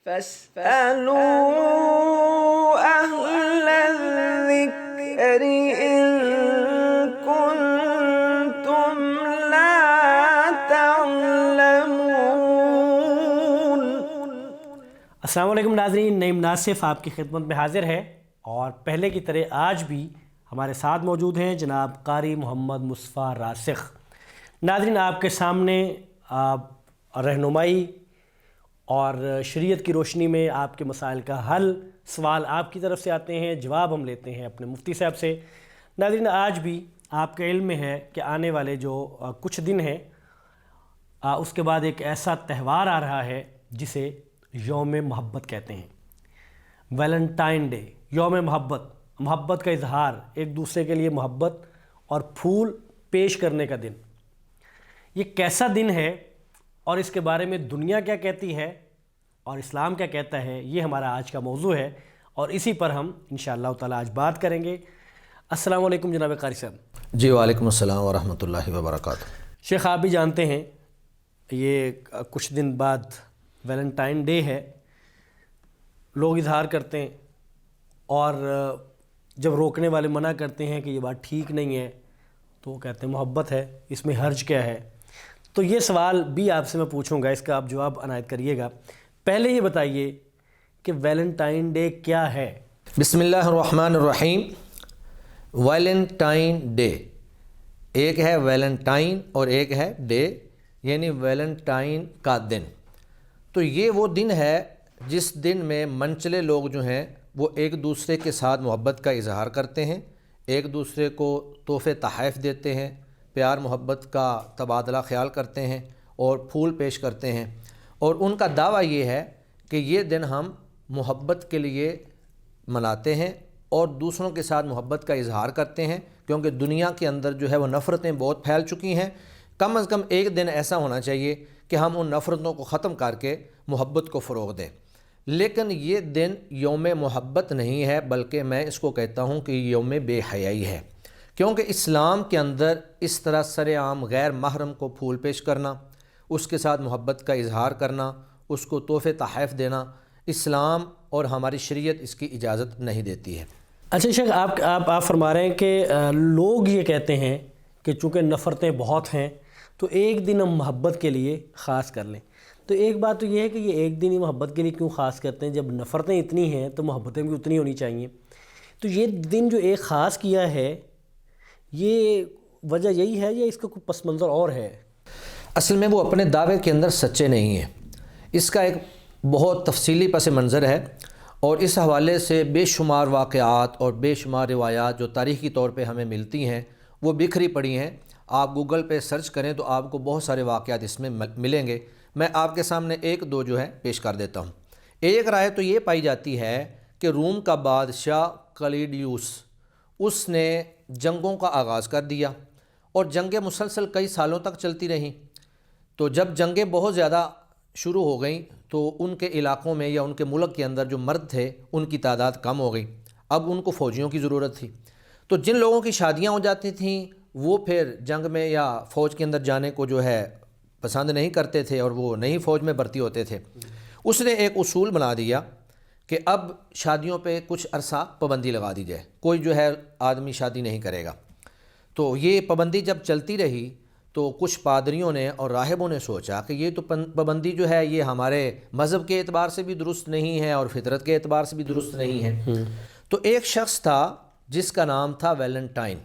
فاسألوا أهل الذكر إن كنتم لا تعلمون۔ السلام علیکم ناظرین، نعیم ناصف آپ کی خدمت میں حاضر ہے، اور پہلے کی طرح آج بھی ہمارے ساتھ موجود ہیں جناب قاری محمد مصطفیٰ راسخ۔ ناظرین، آپ کے سامنے رہنمائی اور شریعت کی روشنی میں آپ کے مسائل کا حل، سوال آپ کی طرف سے آتے ہیں، جواب ہم لیتے ہیں اپنے مفتی صاحب سے۔ ناظرین، آج بھی آپ کے علم میں ہے کہ آنے والے جو کچھ دن ہیں اس کے بعد ایک ایسا تہوار آ رہا ہے جسے یوم محبت کہتے ہیں، ویلنٹائن ڈے، یوم محبت کا اظہار، ایک دوسرے کے لیے محبت اور پھول پیش کرنے کا دن۔ یہ کیسا دن ہے اور اس کے بارے میں دنیا کیا کہتی ہے اور اسلام کیا کہتا ہے، یہ ہمارا آج کا موضوع ہے، اور اسی پر ہم انشاءاللہ تعالی آج بات کریں گے۔ السلام علیکم جناب قاری صاحب۔ جی وعلیکم السلام ورحمۃ اللہ وبرکاتہ۔ شیخ، آپ بھی جانتے ہیں یہ کچھ دن بعد ویلنٹائن ڈے ہے، لوگ اظہار کرتے ہیں، اور جب روکنے والے منع کرتے ہیں کہ یہ بات ٹھیک نہیں ہے تو وہ کہتے ہیں محبت ہے، اس میں حرج کیا ہے؟ تو یہ سوال بھی آپ سے میں پوچھوں گا، اس کا آپ جواب عنایت کریے گا۔ پہلے یہ بتائیے کہ ویلنٹائن ڈے کیا ہے؟ بسم اللہ الرحمن الرحیم۔ ویلنٹائن ڈے، ایک ہے ویلنٹائن اور ایک ہے ڈے، یعنی ویلنٹائن کا دن۔ تو یہ وہ دن ہے جس دن میں منچلے لوگ جو ہیں وہ ایک دوسرے کے ساتھ محبت کا اظہار کرتے ہیں، ایک دوسرے کو تحفے تحائف دیتے ہیں، پیار محبت کا تبادلہ خیال کرتے ہیں اور پھول پیش کرتے ہیں، اور ان کا دعویٰ یہ ہے کہ یہ دن ہم محبت کے لیے مناتے ہیں اور دوسروں کے ساتھ محبت کا اظہار کرتے ہیں، کیونکہ دنیا کے اندر جو ہے وہ نفرتیں بہت پھیل چکی ہیں۔ کم از کم ایک دن ایسا ہونا چاہیے کہ ہم ان نفرتوں کو ختم کر کے محبت کو فروغ دیں۔ لیکن یہ دن یوم محبت نہیں ہے، بلکہ میں اس کو کہتا ہوں کہ یوم بے حیائی ہے، کیونکہ اسلام کے اندر اس طرح سر عام غیر محرم کو پھول پیش کرنا، اس کے ساتھ محبت کا اظہار کرنا، اس کو تحفے تحائف دینا، اسلام اور ہماری شریعت اس کی اجازت نہیں دیتی ہے۔ اچھا شیخ، آپ فرما رہے ہیں کہ لوگ یہ کہتے ہیں کہ چونکہ نفرتیں بہت ہیں تو ایک دن ہم محبت کے لیے خاص کر لیں۔ تو ایک بات تو یہ ہے کہ یہ ایک دن ہی محبت کے لیے کیوں خاص کرتے ہیں؟ جب نفرتیں اتنی ہیں تو محبتیں بھی اتنی ہونی چاہیے۔ تو یہ دن جو ایک خاص کیا ہے، یہ وجہ یہی ہے یا اس کا کوئی پس منظر اور ہے؟ اصل میں وہ اپنے دعوے کے اندر سچے نہیں ہیں، اس کا ایک بہت تفصیلی پس منظر ہے، اور اس حوالے سے بے شمار واقعات اور بے شمار روایات جو تاریخی طور پہ ہمیں ملتی ہیں وہ بکھری پڑی ہیں۔ آپ گوگل پہ سرچ کریں تو آپ کو بہت سارے واقعات اس میں ملیں گے۔ میں آپ کے سامنے ایک دو جو ہے پیش کر دیتا ہوں۔ ایک رائے تو یہ پائی جاتی ہے کہ روم کا بادشاہ کلیڈیوس، اس نے جنگوں کا آغاز کر دیا، اور جنگیں مسلسل کئی سالوں تک چلتی رہیں۔ تو جب جنگیں بہت زیادہ شروع ہو گئیں تو ان کے علاقوں میں یا ان کے ملک کے اندر جو مرد تھے ان کی تعداد کم ہو گئی، اب ان کو فوجیوں کی ضرورت تھی۔ تو جن لوگوں کی شادیاں ہو جاتی تھیں وہ پھر جنگ میں یا فوج کے اندر جانے کو جو ہے پسند نہیں کرتے تھے، اور وہ نئی فوج میں بھرتی ہوتے تھے۔ اس نے ایک اصول بنا دیا کہ اب شادیوں پہ کچھ عرصہ پابندی لگا دی جائے، کوئی جو ہے آدمی شادی نہیں کرے گا۔ تو یہ پابندی جب چلتی رہی تو کچھ پادریوں نے اور راہبوں نے سوچا کہ یہ تو پابندی جو ہے یہ ہمارے مذہب کے اعتبار سے بھی درست نہیں ہے اور فطرت کے اعتبار سے بھی درست نہیں ہے۔ تو ایک شخص تھا جس کا نام تھا ویلنٹائن،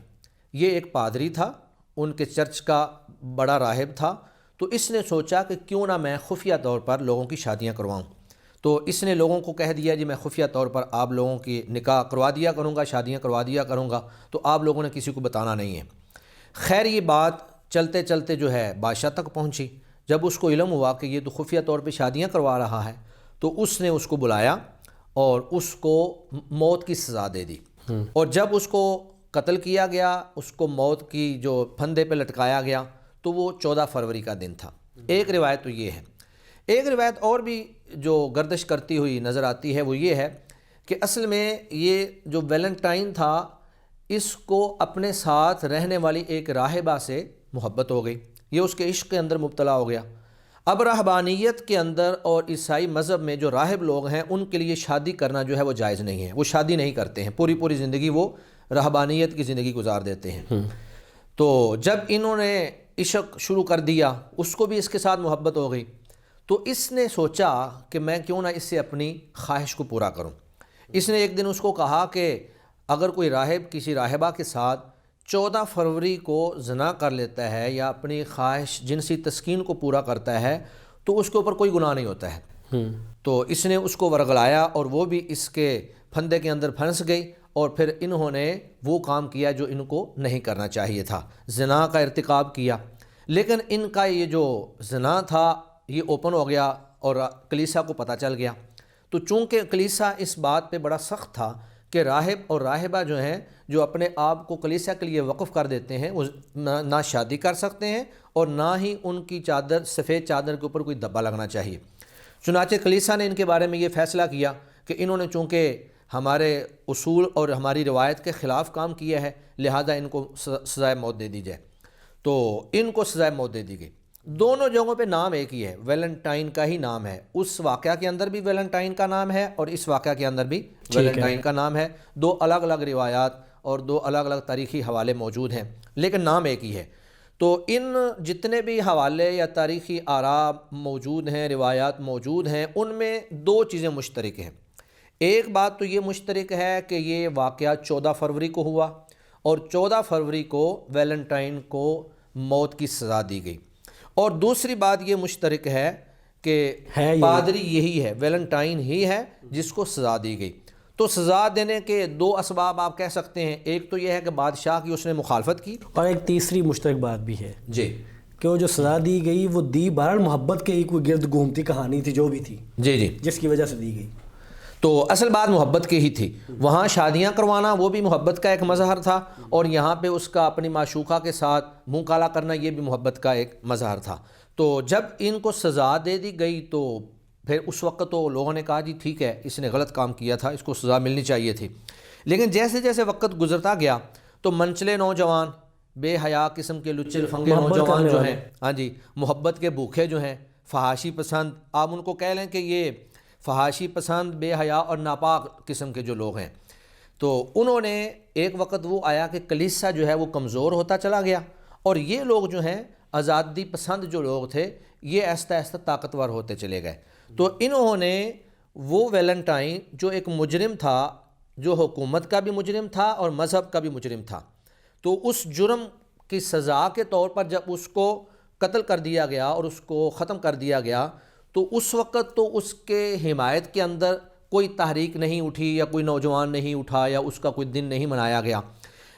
یہ ایک پادری تھا، ان کے چرچ کا بڑا راہب تھا۔ تو اس نے سوچا کہ کیوں نہ میں خفیہ طور پر لوگوں کی شادیاں کرواؤں۔ تو اس نے لوگوں کو کہہ دیا جی میں خفیہ طور پر آپ لوگوں کی نکاح کروا دیا کروں گا، شادیاں کروا دیا کروں گا، تو آپ لوگوں نے کسی کو بتانا نہیں ہے۔ خیر یہ بات چلتے چلتے جو ہے بادشاہ تک پہنچی۔ جب اس کو علم ہوا کہ یہ تو خفیہ طور پہ شادیاں کروا رہا ہے تو اس نے اس کو بلایا اور اس کو موت کی سزا دے دی، اور جب اس کو قتل کیا گیا، اس کو موت کی جو پھندے پہ لٹکایا گیا، تو وہ 14 فروری کا دن تھا۔ ایک روایت تو یہ ہے۔ ایک روایت اور بھی جو گردش کرتی ہوئی نظر آتی ہے وہ یہ ہے کہ اصل میں یہ جو ویلنٹائن تھا اس کو اپنے ساتھ رہنے والی ایک راہبہ سے محبت ہو گئی، یہ اس کے عشق کے اندر مبتلا ہو گیا۔ اب رہبانیت کے اندر اور عیسائی مذہب میں جو راہب لوگ ہیں ان کے لیے شادی کرنا جو ہے وہ جائز نہیں ہے، وہ شادی نہیں کرتے ہیں، پوری زندگی وہ رہبانیت کی زندگی گزار دیتے ہیں۔ تو جب انہوں نے عشق شروع کر دیا، اس کو بھی اس کے ساتھ محبت ہو گئی، تو اس نے سوچا کہ میں کیوں نہ اس سے اپنی خواہش کو پورا کروں۔ اس نے ایک دن اس کو کہا کہ اگر کوئی راہب کسی راہبہ کے ساتھ 14 فروری کو زنا کر لیتا ہے یا اپنی خواہش جنسی تسکین کو پورا کرتا ہے تو اس کے اوپر کوئی گناہ نہیں ہوتا ہے۔ تو اس نے اس کو ورغلایا اور وہ بھی اس کے پھندے کے اندر پھنس گئی، اور پھر انہوں نے وہ کام کیا جو ان کو نہیں کرنا چاہیے تھا، زنا کا ارتکاب کیا۔ لیکن ان کا یہ جو زنا تھا یہ اوپن ہو گیا اور کلیسا کو پتہ چل گیا۔ تو چونکہ کلیسا اس بات پہ بڑا سخت تھا کہ راہب اور راہبہ جو ہیں جو اپنے آپ کو کلیسا کے لیے وقف کر دیتے ہیں وہ نہ شادی کر سکتے ہیں اور نہ ہی ان کی چادر، سفید چادر کے اوپر کوئی دبا لگنا چاہیے۔ چنانچہ کلیسا نے ان کے بارے میں یہ فیصلہ کیا کہ انہوں نے چونکہ ہمارے اصول اور ہماری روایت کے خلاف کام کیا ہے لہذا ان کو سزائے موت دے دی جائے۔ تو ان کو سزائے موت دے دی گئی۔ دونوں جگہوں پہ نام ایک ہی ہے، ویلنٹائن کا ہی نام ہے۔ اس واقعہ کے اندر بھی ویلنٹائن کا نام ہے اور اس واقعہ کے اندر بھی ویلنٹائن کا نام ہے۔ دو الگ الگ روایات اور دو الگ الگ تاریخی حوالے موجود ہیں لیکن نام ایک ہی ہے۔ تو ان جتنے بھی حوالے یا تاریخی آراء موجود ہیں، روایات موجود ہیں، ان میں دو چیزیں مشترک ہیں۔ ایک بات تو یہ مشترک ہے کہ یہ واقعہ 14 فروری کو ہوا اور 14 فروری کو ویلنٹائن کو موت کی سزا دی گئی، اور دوسری بات یہ مشترک ہے کہ پادری یہی ہے، ویلنٹائن ہی ہے جس کو سزا دی گئی۔ تو سزا دینے کے دو اسباب آپ کہہ سکتے ہیں، ایک تو یہ ہے کہ بادشاہ کی اس نے مخالفت کی، اور ایک تیسری مشترک بات بھی ہے جی، کہ وہ جو سزا دی گئی وہ دی بہرحال محبت کے ہی کوئی گرد گھومتی کہانی تھی جو بھی تھی، جی جی، جس کی وجہ سے دی گئی۔ تو اصل بات محبت کی ہی تھی۔ وہاں شادیاں کروانا وہ بھی محبت کا ایک مظہر تھا، اور یہاں پہ اس کا اپنی معشوقہ کے ساتھ منہ کالا کرنا یہ بھی محبت کا ایک مظہر تھا۔ تو جب ان کو سزا دے دی گئی تو پھر اس وقت تو لوگوں نے کہا جی ٹھیک ہے اس نے غلط کام کیا تھا، اس کو سزا ملنی چاہیے تھی۔ لیکن جیسے جیسے وقت گزرتا گیا تو منچلے نوجوان، بے حیا قسم کے لچے لفنگے نوجوان جو ہیں، ہاں جی، محبت کے بھوکے جو ہیں، فحاشی پسند، آپ ان کو کہہ لیں کہ یہ فحاشی پسند، بے حیا اور ناپاک قسم کے جو لوگ ہیں، تو انہوں نے ایک وقت وہ آیا کہ کلیسا جو ہے وہ کمزور ہوتا چلا گیا، اور یہ لوگ جو ہیں آزادی پسند جو لوگ تھے یہ آہستہ آہستہ طاقتور ہوتے چلے گئے۔ تو انہوں نے وہ ویلنٹائن جو ایک مجرم تھا، جو حکومت کا بھی مجرم تھا اور مذہب کا بھی مجرم تھا، تو اس جرم کی سزا کے طور پر جب اس کو قتل کر دیا گیا اور اس کو ختم کر دیا گیا تو اس وقت تو اس کے حمایت کے اندر کوئی تحریک نہیں اٹھی یا کوئی نوجوان نہیں اٹھا یا اس کا کوئی دن نہیں منایا گیا۔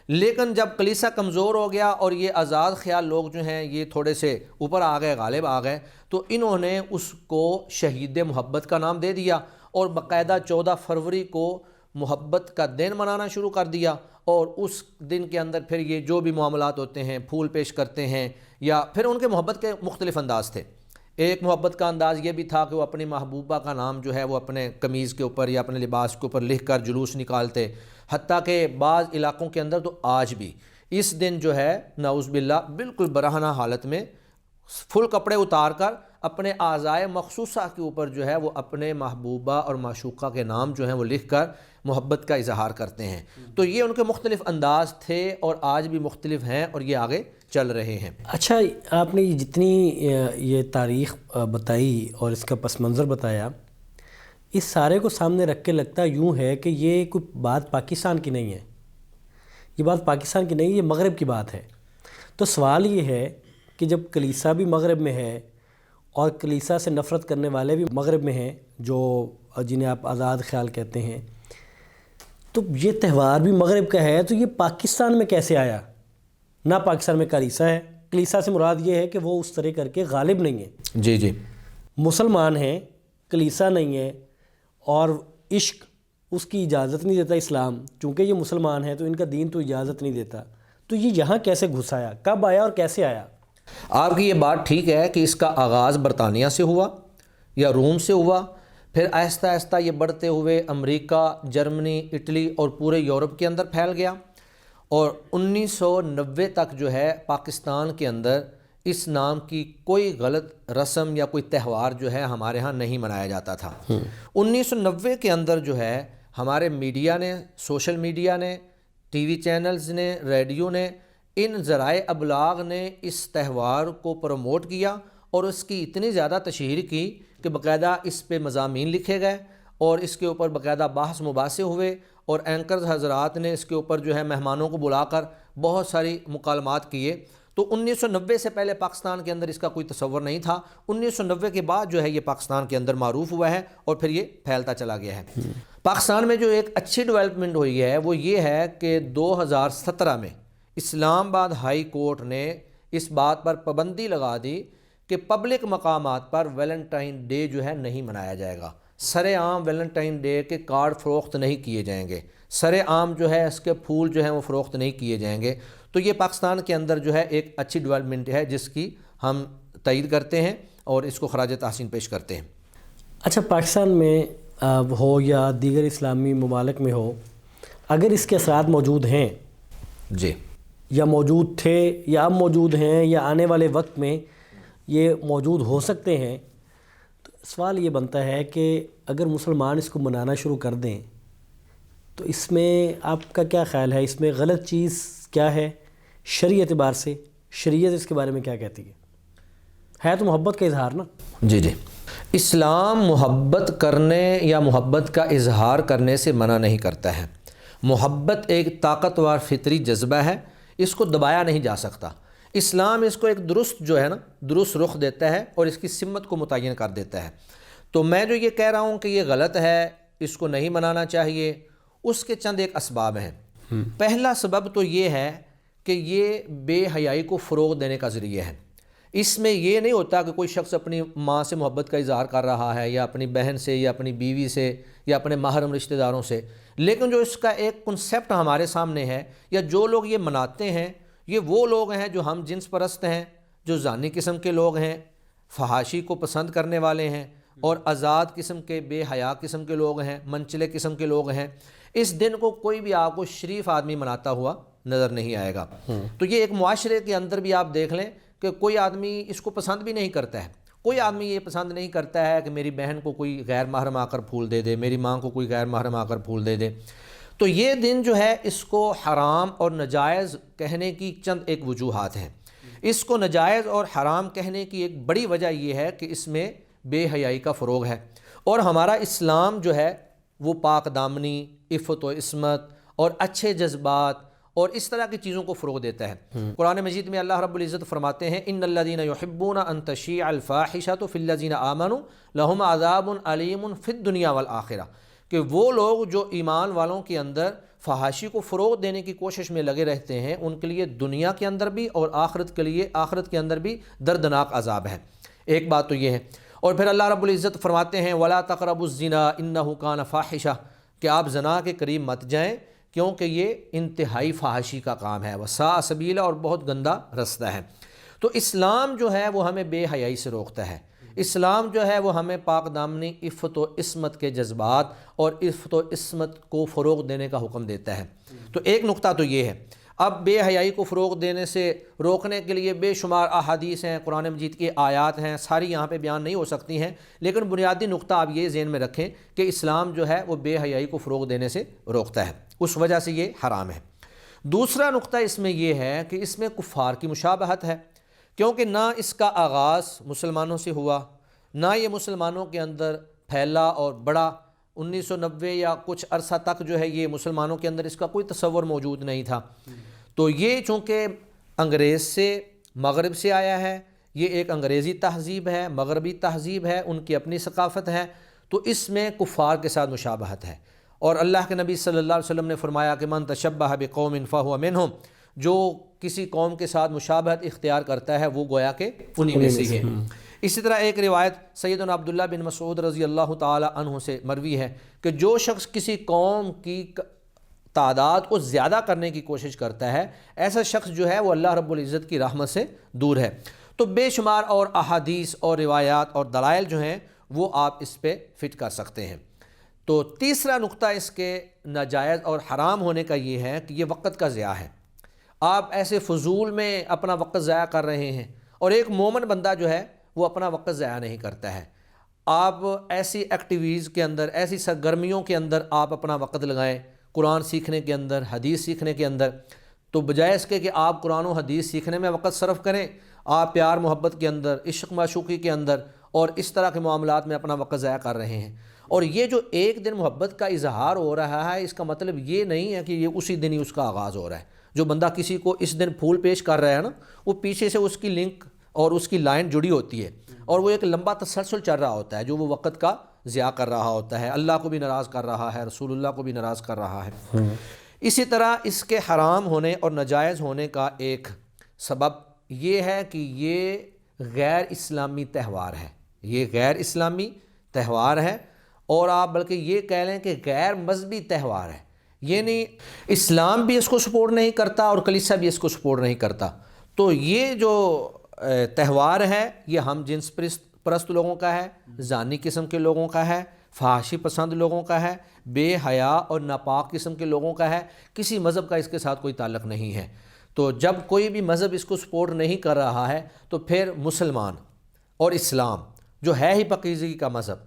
لیکن جب کلیسا کمزور ہو گیا اور یہ آزاد خیال لوگ جو ہیں یہ تھوڑے سے اوپر آ گئے، غالب آ گئے، تو انہوں نے اس کو شہید محبت کا نام دے دیا اور باقاعدہ 14 فروری کو محبت کا دن منانا شروع کر دیا، اور اس دن کے اندر پھر یہ جو بھی معاملات ہوتے ہیں، پھول پیش کرتے ہیں، یا پھر ان کے محبت کے مختلف انداز تھے۔ ایک محبت کا انداز یہ بھی تھا کہ وہ اپنی محبوبہ کا نام جو ہے وہ اپنے قمیض کے اوپر یا اپنے لباس کے اوپر لکھ کر جلوس نکالتے، حتیٰ کہ بعض علاقوں کے اندر تو آج بھی اس دن جو ہے نعوذ باللہ بالکل برہنہ حالت میں فل کپڑے اتار کر اپنے اعضائے مخصوصہ کے اوپر جو ہے وہ اپنے محبوبہ اور معشوقہ کے نام جو ہیں وہ لکھ کر محبت کا اظہار کرتے ہیں۔ تو یہ ان کے مختلف انداز تھے اور آج بھی مختلف ہیں اور یہ آگے چل رہے ہیں۔ اچھا، آپ نے جتنی یہ تاریخ بتائی اور اس کا پس منظر بتایا، اس سارے کو سامنے رکھ کے لگتا یوں ہے کہ یہ کوئی بات پاکستان کی نہیں ہے، یہ بات پاکستان کی نہیں، یہ مغرب کی بات ہے۔ تو سوال یہ ہے کہ جب کلیسا بھی مغرب میں ہے اور کلیسا سے نفرت کرنے والے بھی مغرب میں ہیں، جو جنہیں آپ آزاد خیال کہتے ہیں، تو یہ تہوار بھی مغرب کا ہے، تو یہ پاکستان میں کیسے آیا؟ نہ پاکستان میں کلیسا ہے، کلیسا سے مراد یہ ہے کہ وہ اس طرح کر کے غالب نہیں ہے۔ جی جی، مسلمان ہیں، کلیسا نہیں ہے، اور عشق اس کی اجازت نہیں دیتا اسلام، چونکہ یہ مسلمان ہیں تو ان کا دین تو اجازت نہیں دیتا، تو یہ یہاں کیسے گھس آیا، کب آیا اور کیسے آیا؟ آپ کی یہ بات ٹھیک ہے کہ اس کا آغاز برطانیہ سے ہوا یا روم سے ہوا، پھر آہستہ آہستہ یہ بڑھتے ہوئے امریکہ، جرمنی، اٹلی اور پورے یورپ کے اندر پھیل گیا، اور 1990 تک جو ہے پاکستان کے اندر اس نام کی کوئی غلط رسم یا کوئی تہوار جو ہے ہمارے ہاں نہیں منایا جاتا تھا۔ 1990 کے اندر جو ہے ہمارے میڈیا نے، سوشل میڈیا نے، ٹی وی چینلز نے، ریڈیو نے، ان ذرائع ابلاغ نے اس تہوار کو پروموٹ کیا اور اس کی اتنی زیادہ تشہیر کی کہ باقاعدہ اس پہ مضامین لکھے گئے اور اس کے اوپر باقاعدہ بحث مباحثے ہوئے، اور اینکرز حضرات نے اس کے اوپر جو ہے مہمانوں کو بلا کر بہت ساری مکالمات کیے۔ تو 1990 سے پہلے پاکستان کے اندر اس کا کوئی تصور نہیں تھا۔ 1990 کے بعد جو ہے یہ پاکستان کے اندر معروف ہوا ہے اور پھر یہ پھیلتا چلا گیا ہے۔ پاکستان میں جو ایک اچھی ڈیولپمنٹ ہوئی ہے وہ یہ ہے کہ 2017 میں اسلام آباد ہائی کورٹ نے اس بات پر پابندی لگا دی کہ پبلک مقامات پر ویلنٹائن ڈے جو ہے نہیں منایا جائے گا۔ سر عام ویلنٹائن ڈے کے کارڈ فروخت نہیں کیے جائیں گے، سر عام جو ہے اس کے پھول جو ہیں وہ فروخت نہیں کیے جائیں گے۔ تو یہ پاکستان کے اندر جو ہے ایک اچھی ڈیولپمنٹ ہے جس کی ہم تائید کرتے ہیں اور اس کو خراج تحسین پیش کرتے ہیں۔ اچھا، پاکستان میں ہو یا دیگر اسلامی ممالک میں ہو، اگر اس کے اثرات موجود ہیں جی، یا موجود تھے یا اب موجود ہیں یا آنے والے وقت میں یہ موجود ہو سکتے ہیں، تو سوال یہ بنتا ہے کہ اگر مسلمان اس کو منانا شروع کر دیں تو اس میں آپ کا کیا خیال ہے؟ اس میں غلط چیز کیا ہے شرعی اعتبار سے؟ شریعت اس کے بارے میں کیا کہتی ہے تو محبت کا اظہار نا؟ جی جی، اسلام محبت کرنے یا محبت کا اظہار کرنے سے منع نہیں کرتا ہے۔ محبت ایک طاقتور فطری جذبہ ہے، اس کو دبایا نہیں جا سکتا۔ اسلام اس کو ایک درست رخ دیتا ہے اور اس کی سمت کو متعین کر دیتا ہے۔ تو میں جو یہ کہہ رہا ہوں کہ یہ غلط ہے، اس کو نہیں منانا چاہیے، اس کے چند ایک اسباب ہیں۔ پہلا سبب تو یہ ہے کہ یہ بے حیائی کو فروغ دینے کا ذریعہ ہے۔ اس میں یہ نہیں ہوتا کہ کوئی شخص اپنی ماں سے محبت کا اظہار کر رہا ہے یا اپنی بہن سے یا اپنی بیوی سے یا اپنے محرم رشتہ داروں سے، لیکن جو اس کا ایک کنسیپٹ ہمارے سامنے ہے یا جو لوگ یہ مناتے ہیں، یہ وہ لوگ ہیں جو ہم جنس پرست ہیں، جو زانی قسم کے لوگ ہیں، فحاشی کو پسند کرنے والے ہیں، اور آزاد قسم کے بے حیا قسم کے لوگ ہیں، منچلے قسم کے لوگ ہیں۔ اس دن کو کوئی بھی آپ کو شریف آدمی مناتا ہوا نظر نہیں آئے گا۔ تو یہ ایک معاشرے کے اندر بھی آپ دیکھ لیں کہ کوئی آدمی اس کو پسند بھی نہیں کرتا ہے۔ کوئی آدمی یہ پسند نہیں کرتا ہے کہ میری بہن کو کوئی غیر محرم آ کر پھول دے دے، میری ماں کو کوئی غیر محرم آ کر پھول دے دے۔ تو یہ دن جو ہے اس کو حرام اور ناجائز کہنے کی چند ایک وجوہات ہیں۔ اس کو ناجائز اور حرام کہنے کی ایک بڑی وجہ یہ ہے کہ اس میں بے حیائی کا فروغ ہے، اور ہمارا اسلام جو ہے وہ پاک دامنی، عفت و عصمت اور اچھے جذبات اور اس طرح کی چیزوں کو فروغ دیتا ہے۔ قرآن مجید میں اللہ رب العزت فرماتے ہیں ان الذین یحبون ان تشیع الفاحشۃ فی الذین آمنوا لہم عذاب علیم فی الدنیا والآخرہ، کہ وہ لوگ جو ایمان والوں کے اندر فحاشی کو فروغ دینے کی کوشش میں لگے رہتے ہیں، ان کے لیے دنیا کے اندر بھی اور آخرت کے اندر بھی دردناک عذاب ہے۔ ایک بات تو یہ ہے، اور پھر اللہ رب العزت فرماتے ہیں وَلَا تَقْرَبُوا الزِّنَا إِنَّهُ كَانَ فَاحِشَةً، کہ آپ زنا کے قریب مت جائیں کیونکہ یہ انتہائی فحاشی کا کام ہے، وَسَاءَ سَبِيلًا، اور بہت گندا رستہ ہے۔ تو اسلام جو ہے وہ ہمیں بے حیائی سے روکتا ہے۔ اسلام جو ہے وہ ہمیں پاک دامنی، عفت و عصمت کے جذبات اور عفت و عصمت کو فروغ دینے کا حکم دیتا ہے۔ تو ایک نقطہ تو یہ ہے۔ اب بے حیائی کو فروغ دینے سے روکنے کے لیے بے شمار احادیث ہیں، قرآن مجید کی آیات ہیں، ساری یہاں پہ بیان نہیں ہو سکتی ہیں، لیکن بنیادی نقطہ آپ یہ ذہن میں رکھیں کہ اسلام جو ہے وہ بے حیائی کو فروغ دینے سے روکتا ہے، اس وجہ سے یہ حرام ہے۔ دوسرا نقطہ اس میں یہ ہے کہ اس میں کفار کی مشابہت ہے، کیونکہ نہ اس کا آغاز مسلمانوں سے ہوا، نہ یہ مسلمانوں کے اندر پھیلا اور بڑا۔ 1990 یا کچھ عرصہ تک جو ہے یہ مسلمانوں کے اندر اس کا کوئی تصور موجود نہیں تھا۔ تو یہ چونکہ انگریز سے، مغرب سے آیا ہے، یہ ایک انگریزی تہذیب ہے، مغربی تہذیب ہے، ان کی اپنی ثقافت ہے، تو اس میں کفار کے ساتھ مشابہت ہے۔ اور اللہ کے نبی صلی اللہ علیہ وسلم نے فرمایا کہ من تشبہ بقوم فہو منہم، جو کسی قوم کے ساتھ مشابہت اختیار کرتا ہے وہ گویا کہ انہی میں سے ہے۔ اسی طرح ایک روایت سیدنا عبداللہ بن مسعود رضی اللہ تعالی عنہ سے مروی ہے کہ جو شخص کسی قوم کی تعداد کو زیادہ کرنے کی کوشش کرتا ہے، ایسا شخص جو ہے وہ اللہ رب العزت کی رحمت سے دور ہے۔ تو بے شمار اور احادیث اور روایات اور دلائل جو ہیں وہ آپ اس پہ فٹ کر سکتے ہیں۔ تو تیسرا نقطہ اس کے ناجائز اور حرام ہونے کا یہ ہے کہ یہ وقت کا ضیاع ہے۔ آپ ایسے فضول میں اپنا وقت ضائع کر رہے ہیں، اور ایک مومن بندہ جو ہے وہ اپنا وقت ضائع نہیں کرتا ہے۔ آپ ایسی ایکٹیویز کے اندر، ایسی سرگرمیوں کے اندر آپ اپنا وقت لگائیں، قرآن سیکھنے کے اندر، حدیث سیکھنے کے اندر، تو بجائے اس کے کہ آپ قرآن و حدیث سیکھنے میں وقت صرف کریں، آپ پیار محبت کے اندر، عشق معشوقی کے اندر اور اس طرح کے معاملات میں اپنا وقت ضائع کر رہے ہیں۔ اور یہ جو ایک دن محبت کا اظہار ہو رہا ہے، اس کا مطلب یہ نہیں ہے کہ یہ اسی دن ہی اس کا آغاز ہو رہا ہے۔ جو بندہ کسی کو اس دن پھول پیش کر رہا ہے نا، وہ پیچھے سے اس کی لنک اور اس کی لائن جڑی ہوتی ہے، اور وہ ایک لمبا تسلسل چل رہا ہوتا ہے جو وہ وقت کا ضیاع کر رہا ہوتا ہے، اللہ کو بھی ناراض کر رہا ہے، رسول اللہ کو بھی ناراض کر رہا ہے۔ اسی طرح اس کے حرام ہونے اور ناجائز ہونے کا ایک سبب یہ ہے کہ یہ غیر اسلامی تہوار ہے، یہ غیر اسلامی تہوار ہے، اور آپ بلکہ یہ کہہ لیں کہ غیر مذہبی تہوار ہے، یعنی اسلام بھی اس کو سپورٹ نہیں کرتا اور کلیسا بھی اس کو سپورٹ نہیں کرتا۔ تو یہ جو تہوار ہے یہ ہم جنس پرست لوگوں کا ہے، زانی قسم کے لوگوں کا ہے، فحاشی پسند لوگوں کا ہے، بے حیا اور ناپاک قسم کے لوگوں کا ہے، کسی مذہب کا اس کے ساتھ کوئی تعلق نہیں ہے۔ تو جب کوئی بھی مذہب اس کو سپورٹ نہیں کر رہا ہے تو پھر مسلمان اور اسلام جو ہے ہی پاکیزگی کا مذہب،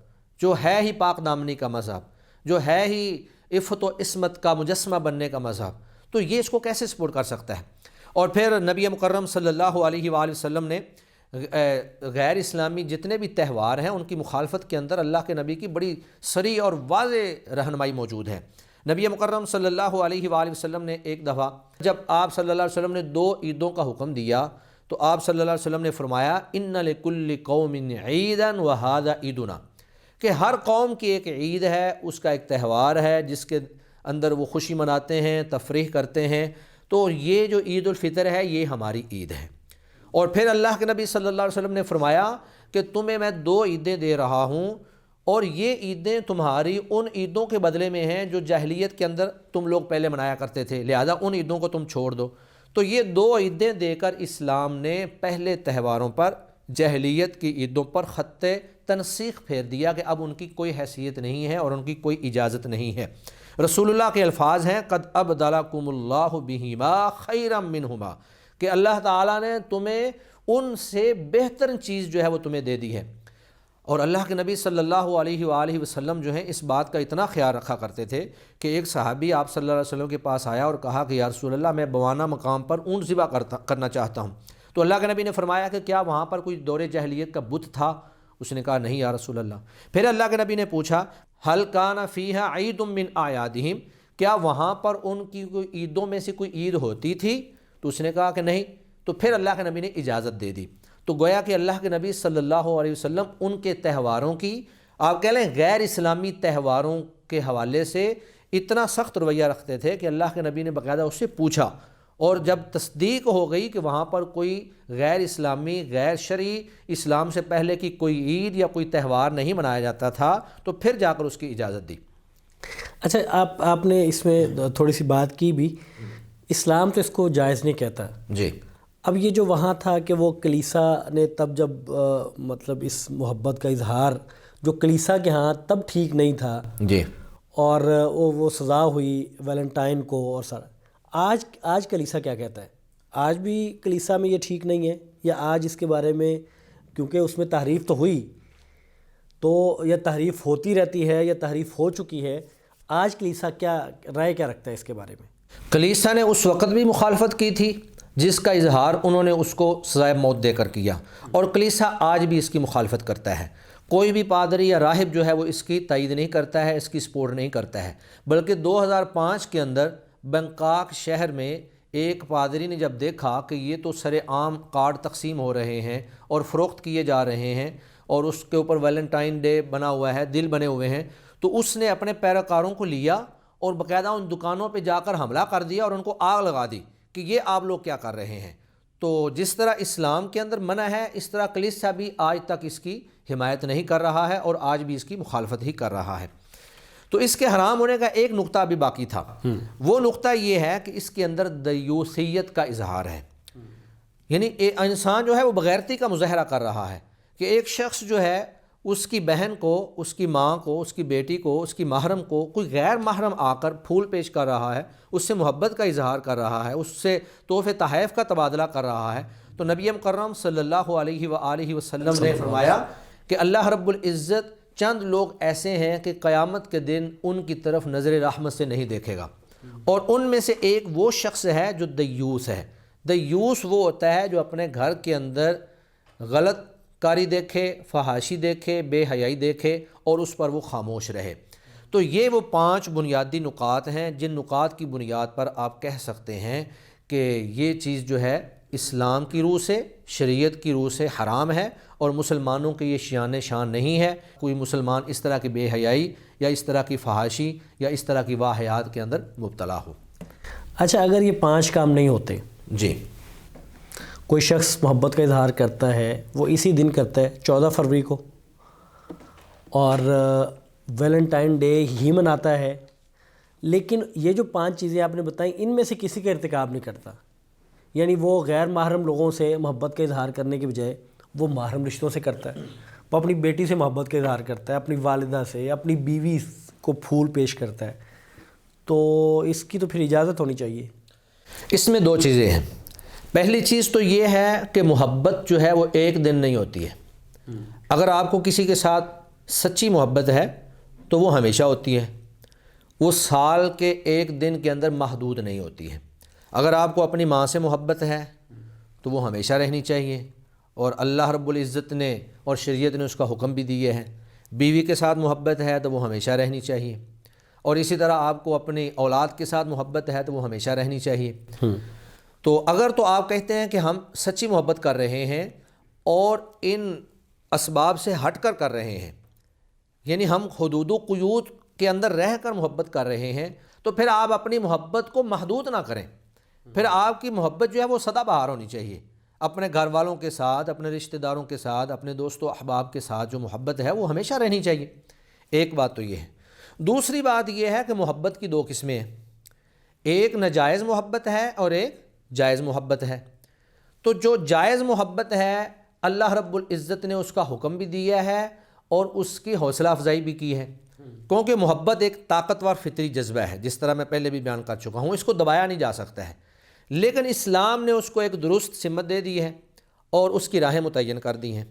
جو ہے ہی پاک دامنی کا مذہب، جو ہے ہی عفت و عصمت کا مجسمہ بننے کا مذہب، تو یہ اس کو کیسے سپورٹ کر سکتا ہے؟ اور پھر نبی مکرم صلی اللہ علیہ وآلہ وسلم نے غیر اسلامی جتنے بھی تہوار ہیں ان کی مخالفت کے اندر اللہ کے نبی کی بڑی صریح اور واضح رہنمائی موجود ہے۔ نبی مکرم صلی اللہ علیہ وآلہ وسلم نے ایک دفعہ جب آپ صلی اللہ علیہ وسلم نے 2 عیدوں کا حکم دیا تو آپ صلی اللہ علیہ وسلم نے فرمایا ان لکل قوم عیدا وہذا عیدنا، کہ ہر قوم کی ایک عید ہے، اس کا ایک تہوار ہے جس کے اندر وہ خوشی مناتے ہیں، تفریح کرتے ہیں، تو یہ جو عید الفطر ہے یہ ہماری عید ہے۔ اور پھر اللہ کے نبی صلی اللہ علیہ وسلم نے فرمایا کہ تمہیں میں 2 عیدیں دے رہا ہوں، اور یہ عیدیں تمہاری ان عیدوں کے بدلے میں ہیں جو جاہلیت کے اندر تم لوگ پہلے منایا کرتے تھے، لہذا ان عیدوں کو تم چھوڑ دو۔ تو یہ 2 عیدیں دے کر اسلام نے پہلے تہواروں پر، جاہلیت کی عیدوں پر خط تنسیخ پھیر دیا کہ اب ان کی کوئی حیثیت نہیں ہے اور ان کی کوئی اجازت نہیں ہے۔ رسول اللہ کے الفاظ ہیں قد ابدلکم اللہ بہما خیرا منہما، کہ اللہ تعالیٰ نے تمہیں ان سے بہترین چیز جو ہے وہ تمہیں دے دی ہے۔ اور اللہ کے نبی صلی اللہ علیہ وآلہ وسلم جو ہیں اس بات کا اتنا خیال رکھا کرتے تھے کہ ایک صحابی آپ صلی اللہ علیہ وسلم کے پاس آیا اور کہا کہ یا رسول اللہ میں بوانا مقام پر اونٹ ذبح کرنا چاہتا ہوں۔ تو اللہ کے نبی نے فرمایا کہ کیا وہاں پر کوئی دور جاہلیت کا بت تھا؟ اس نے کہا نہیں یا رسول اللہ۔ پھر اللہ کے نبی نے پوچھا هل کان فیہا عید من اعیادہم، کیا وہاں پر ان کی کوئی عیدوں میں سے کوئی عید ہوتی تھی؟ تو اس نے کہا کہ نہیں۔ تو پھر اللہ کے نبی نے اجازت دے دی۔ تو گویا کہ اللہ کے نبی صلی اللہ علیہ وسلم ان کے تہواروں کی، آپ کہہ لیں غیر اسلامی تہواروں کے حوالے سے اتنا سخت رویہ رکھتے تھے کہ اللہ کے نبی نے باقاعدہ اس سے پوچھا، اور جب تصدیق ہو گئی کہ وہاں پر کوئی غیر اسلامی، غیر شرعی، اسلام سے پہلے کی کوئی عید یا کوئی تہوار نہیں منایا جاتا تھا، تو پھر جا کر اس کی اجازت دی۔ اچھا، آپ نے اس میں تھوڑی سی بات کی بھی، اسلام تو اس کو جائز نہیں کہتا۔ جی۔ اب یہ جو وہاں تھا کہ وہ کلیسا نے تب جب مطلب اس محبت کا اظہار جو کلیسا کے ہاں تب ٹھیک نہیں تھا، جی، اور وہ سزا ہوئی ویلنٹائن کو، اور سارا آج کلیسا کیا کہتا ہے؟ آج بھی کلیسا میں یہ ٹھیک نہیں ہے، یا آج اس کے بارے میں، کیونکہ اس میں تحریف تو ہوئی، تو یہ تحریف ہوتی رہتی ہے یا تحریف ہو چکی ہے، آج کلیسا کیا رائے کیا رکھتا ہے اس کے بارے میں؟ کلیسا نے اس وقت بھی مخالفت کی تھی جس کا اظہار انہوں نے اس کو سزائے موت دے کر کیا، اور کلیسا آج بھی اس کی مخالفت کرتا ہے۔ کوئی بھی پادری یا راہب جو ہے وہ اس کی تائید نہیں کرتا ہے، اس کی سپورٹ نہیں کرتا ہے، بلکہ 2005 کے اندر بنکاک شہر میں ایک پادری نے جب دیکھا کہ یہ تو سر عام کارڈ تقسیم ہو رہے ہیں اور فروخت کیے جا رہے ہیں، اور اس کے اوپر ویلنٹائن ڈے بنا ہوا ہے، دل بنے ہوئے ہیں، تو اس نے اپنے پیروکاروں کو لیا اور باقاعدہ ان دکانوں پہ جا کر حملہ کر دیا اور ان کو آگ لگا دی کہ یہ آپ لوگ کیا کر رہے ہیں۔ تو جس طرح اسلام کے اندر منع ہے، اس طرح کلیسا بھی آج تک اس کی حمایت نہیں کر رہا ہے اور آج بھی اس کی مخالفت ہی کر رہا ہے۔ تو اس کے حرام ہونے کا ایک نقطہ بھی باقی تھا، وہ نقطہ یہ ہے کہ اس کے اندر دیوسیت کا اظہار ہے، یعنی انسان جو ہے وہ بغیرتی کا مظاہرہ کر رہا ہے کہ ایک شخص جو ہے اس کی بہن کو، اس کی ماں کو، اس کی بیٹی کو، اس کی محرم کو کوئی غیر محرم آ کر پھول پیش کر رہا ہے، اس سے محبت کا اظہار کر رہا ہے، اس سے تحفے تحائف کا تبادلہ کر رہا ہے، تو نبی مکرم صلی اللہ علیہ وآلہ وسلم نے فرمایا کہ اللہ رب العزت چند لوگ ایسے ہیں کہ قیامت کے دن ان کی طرف نظر رحمت سے نہیں دیکھے گا، اور ان میں سے ایک وہ شخص ہے جو دیوس ہے۔ دیوس وہ ہوتا ہے جو اپنے گھر کے اندر غلط کاری دیکھے، فحاشی دیکھے، بے حیائی دیکھے اور اس پر وہ خاموش رہے۔ تو یہ وہ 5 بنیادی نکات ہیں جن نکات کی بنیاد پر آپ کہہ سکتے ہیں کہ یہ چیز جو ہے اسلام کی روح سے، شریعت کی روح سے حرام ہے، اور مسلمانوں کے یہ شان نہیں ہے کوئی مسلمان اس طرح کی بے حیائی یا اس طرح کی فحاشی یا اس طرح کی واہیات کے اندر مبتلا ہو۔ اچھا، اگر یہ 5 کام نہیں ہوتے، جی، کوئی شخص محبت کا اظہار کرتا ہے، وہ اسی دن کرتا ہے 14 فروری کو، اور ویلنٹائن ڈے ہی مناتا ہے، لیکن یہ جو 5 چیزیں آپ نے بتائیں ان میں سے کسی کا ارتکاب نہیں کرتا، یعنی وہ غیر محرم لوگوں سے محبت کا اظہار کرنے کے بجائے وہ محرم رشتوں سے کرتا ہے، وہ اپنی بیٹی سے محبت کا اظہار کرتا ہے، اپنی والدہ سے، اپنی بیوی کو پھول پیش کرتا ہے، تو اس کی تو پھر اجازت ہونی چاہیے۔ اس میں 2 چیزیں ہیں۔ پہلی چیز تو یہ ہے کہ محبت جو ہے وہ ایک دن نہیں ہوتی ہے۔ اگر آپ کو کسی کے ساتھ سچی محبت ہے تو وہ ہمیشہ ہوتی ہے، وہ سال کے ایک دن کے اندر محدود نہیں ہوتی ہے۔ اگر آپ کو اپنی ماں سے محبت ہے تو وہ ہمیشہ رہنی چاہیے، اور اللہ رب العزت نے اور شریعت نے اس کا حکم بھی دیے ہیں۔ بیوی کے ساتھ محبت ہے تو وہ ہمیشہ رہنی چاہیے، اور اسی طرح آپ کو اپنی اولاد کے ساتھ محبت ہے تو وہ ہمیشہ رہنی چاہیے۔ تو اگر تو آپ کہتے ہیں کہ ہم سچی محبت کر رہے ہیں اور ان اسباب سے ہٹ کر رہے ہیں، یعنی ہم حدود و قیود کے اندر رہ کر محبت کر رہے ہیں، تو پھر آپ اپنی محبت کو محدود نہ کریں، پھر آپ کی محبت جو ہے وہ سدا بہار ہونی چاہیے۔ اپنے گھر والوں کے ساتھ، اپنے رشتہ داروں کے ساتھ، اپنے دوست و احباب کے ساتھ جو محبت ہے وہ ہمیشہ رہنی چاہیے۔ ایک بات تو یہ ہے۔ دوسری بات یہ ہے کہ محبت کی 2 قسمیں ہیں، ایک ناجائز محبت ہے اور ایک جائز محبت ہے۔ تو جو جائز محبت ہے اللہ رب العزت نے اس کا حکم بھی دیا ہے اور اس کی حوصلہ افزائی بھی کی ہے، کیونکہ محبت ایک طاقتور فطری جذبہ ہے، جس طرح میں پہلے بھی بیان کر چکا ہوں، اس کو دبایا نہیں جا سکتا ہے، لیکن اسلام نے اس کو ایک درست سمت دے دی ہے اور اس کی راہیں متعین کر دی ہیں۔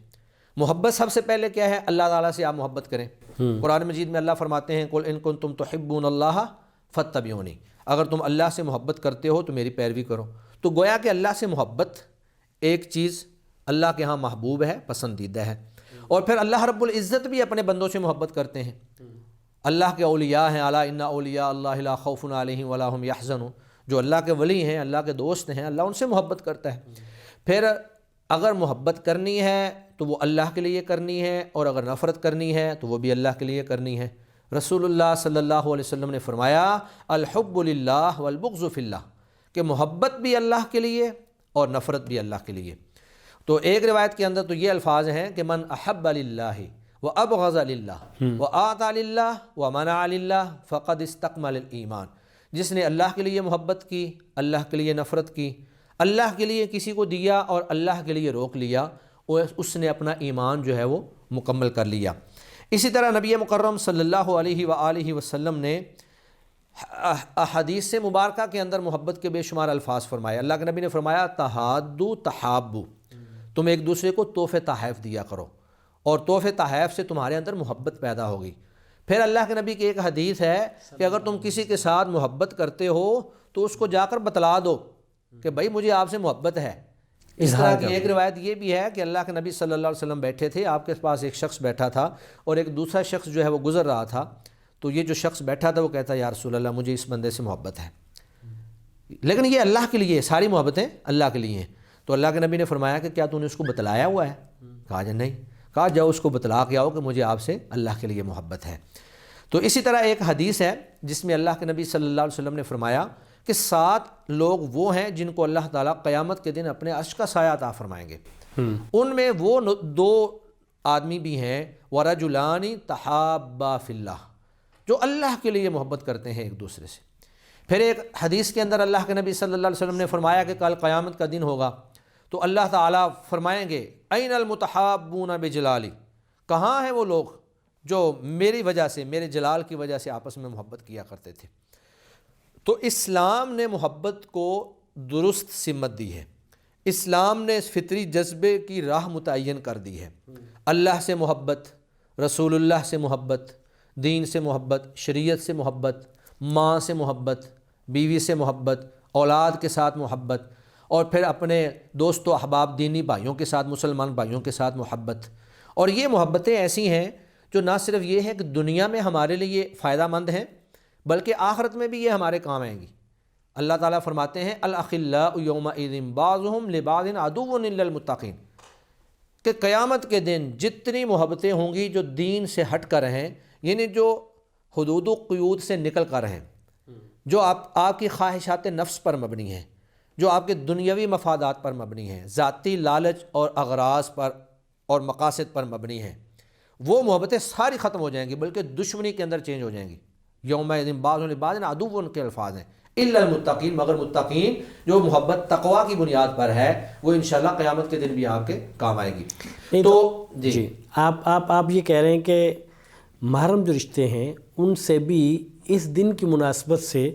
محبت سب سے پہلے کیا ہے؟ اللہ تعالیٰ سے آپ محبت کریں۔ قرآن مجید میں اللہ فرماتے ہیں قُلْ إِن كُنتُمْ تُحِبُّونَ اللَّهَ فَاتَّبِعُونِی، اگر تم اللہ سے محبت کرتے ہو تو میری پیروی کرو۔ تو گویا کہ اللہ سے محبت ایک چیز اللہ کے ہاں محبوب ہے، پسندیدہ ہے، اور پھر اللہ رب العزت بھی اپنے بندوں سے محبت کرتے ہیں۔ اللہ کے اولیاء ہیں، الا ان اولیاء اللہ لا خوف علیہم ولا هم يحزنون، جو اللہ کے ولی ہیں، اللہ کے دوست ہیں، اللہ ان سے محبت کرتا ہے۔ پھر اگر محبت کرنی ہے تو وہ اللہ کے لیے کرنی ہے، اور اگر نفرت کرنی ہے تو وہ بھی اللہ کے لیے کرنی ہے۔ رسول اللہ صلی اللہ علیہ وسلم نے فرمایا الحب للہ والبغض فی اللہ، کہ محبت بھی اللہ کے لیے اور نفرت بھی اللہ کے لیے۔ تو ایک روایت کے اندر تو یہ الفاظ ہیں کہ من احب للہ وابغض للہ واعطى للہ ومنع للہ فقد استکمل الایمان، جس نے اللہ کے لیے محبت کی، اللہ کے لیے نفرت کی، اللہ کے لیے کسی کو دیا اور اللہ کے لیے روک لیا، اس نے اپنا ایمان جو ہے وہ مکمل کر لیا۔ اسی طرح نبی مکرم صلی اللہ علیہ وآلہ وسلم نے احادیث مبارکہ کے اندر محبت کے بے شمار الفاظ فرمائے۔ اللہ کے نبی نے فرمایا تحادو تحابو، تم ایک دوسرے کو تحفے تحائف دیا کرو، اور تحفے تحائف سے تمہارے اندر محبت پیدا ہوگی۔ پھر اللہ کے نبی کی ایک حدیث ہے کہ اگر تم کسی کے ساتھ محبت کرتے ہو تو اس کو جا کر بتلا دو کہ بھائی مجھے آپ سے محبت ہے۔ اس طرح کی ایک روایت یہ بھی ہے کہ اللہ کے نبی صلی اللہ علیہ وسلم بیٹھے تھے، آپ کے پاس ایک شخص بیٹھا تھا اور ایک دوسرا شخص جو ہے وہ گزر رہا تھا، تو یہ جو شخص بیٹھا تھا وہ کہتا یا رسول اللہ مجھے اس بندے سے محبت ہے، لیکن یہ اللہ کے لیے، ساری محبتیں اللہ کے لیے ہیں۔ تو اللہ کے نبی نے فرمایا کہ کیا تو نے اس کو بتلایا ہوا ہے؟ کہا جی نہیں۔ کہا جاؤ اس کو بتلا کے آؤ کہ مجھے آپ سے اللہ کے لیے محبت ہے۔ تو اسی طرح ایک حدیث ہے جس میں اللہ کے نبی صلی اللہ علیہ وسلم نے فرمایا کہ 7 لوگ وہ ہیں جن کو اللہ تعالیٰ قیامت کے دن اپنے عرش کا سایہ عطا فرمائیں گے۔ ان میں وہ 2 آدمی بھی ہیں وَرَجُلَانِ تَحَابَّا فِي اللَّهِ، جو اللہ کے لیے محبت کرتے ہیں ایک دوسرے سے۔ پھر ایک حدیث کے اندر اللہ کے نبی صلی اللہ علیہ وسلم نے فرمایا کہ کل قیامت کا دن ہوگا تو اللہ تعالیٰ فرمائیں گے اَيْنَ الْمُتَحَابُّونَ بِجَلَالِي، کہاں ہیں وہ لوگ جو میری وجہ سے، میرے جلال کی وجہ سے آپس میں محبت کیا کرتے تھے؟ تو اسلام نے محبت کو درست سمت دی ہے، اسلام نے اس فطری جذبے کی راہ متعین کر دی ہے۔ اللہ سے محبت، رسول اللہ سے محبت، دین سے محبت، شریعت سے محبت، ماں سے محبت، بیوی سے محبت، اولاد کے ساتھ محبت، اور پھر اپنے دوست و احباب دینی بھائیوں کے ساتھ، مسلمان بھائیوں کے ساتھ محبت۔ اور یہ محبتیں ایسی ہیں جو نہ صرف یہ ہے کہ دنیا میں ہمارے لیے فائدہ مند ہیں، بلکہ آخرت میں بھی یہ ہمارے کام آئیں گی۔ اللہ تعالیٰ فرماتے ہیں الاخلاء یومئذ بعضهم لبعض عدو الا المتقین، کہ قیامت کے دن جتنی محبتیں ہوں گی جو دین سے ہٹ کر ہیں، یعنی جو حدود و قیود سے نکل کر ہیں، جو آپ کی خواہشات نفس پر مبنی ہیں، جو آپ کے دنیاوی مفادات پر مبنی ہیں، ذاتی لالچ اور اغراض پر اور مقاصد پر مبنی ہیں، وہ محبتیں ساری ختم ہو جائیں گی، بلکہ دشمنی کے اندر چینج ہو جائیں گی۔ یومئذ بعضهم لبعض عدو کے الفاظ ہیں، الا المتقین، مگر متقین جو محبت تقویٰ کی بنیاد پر ہے، وہ انشاءاللہ قیامت کے دن بھی آپ کے کام آئے گی۔ تو جی آپ یہ کہہ رہے ہیں کہ محرم جو رشتے ہیں ان سے بھی اس دن کی مناسبت سے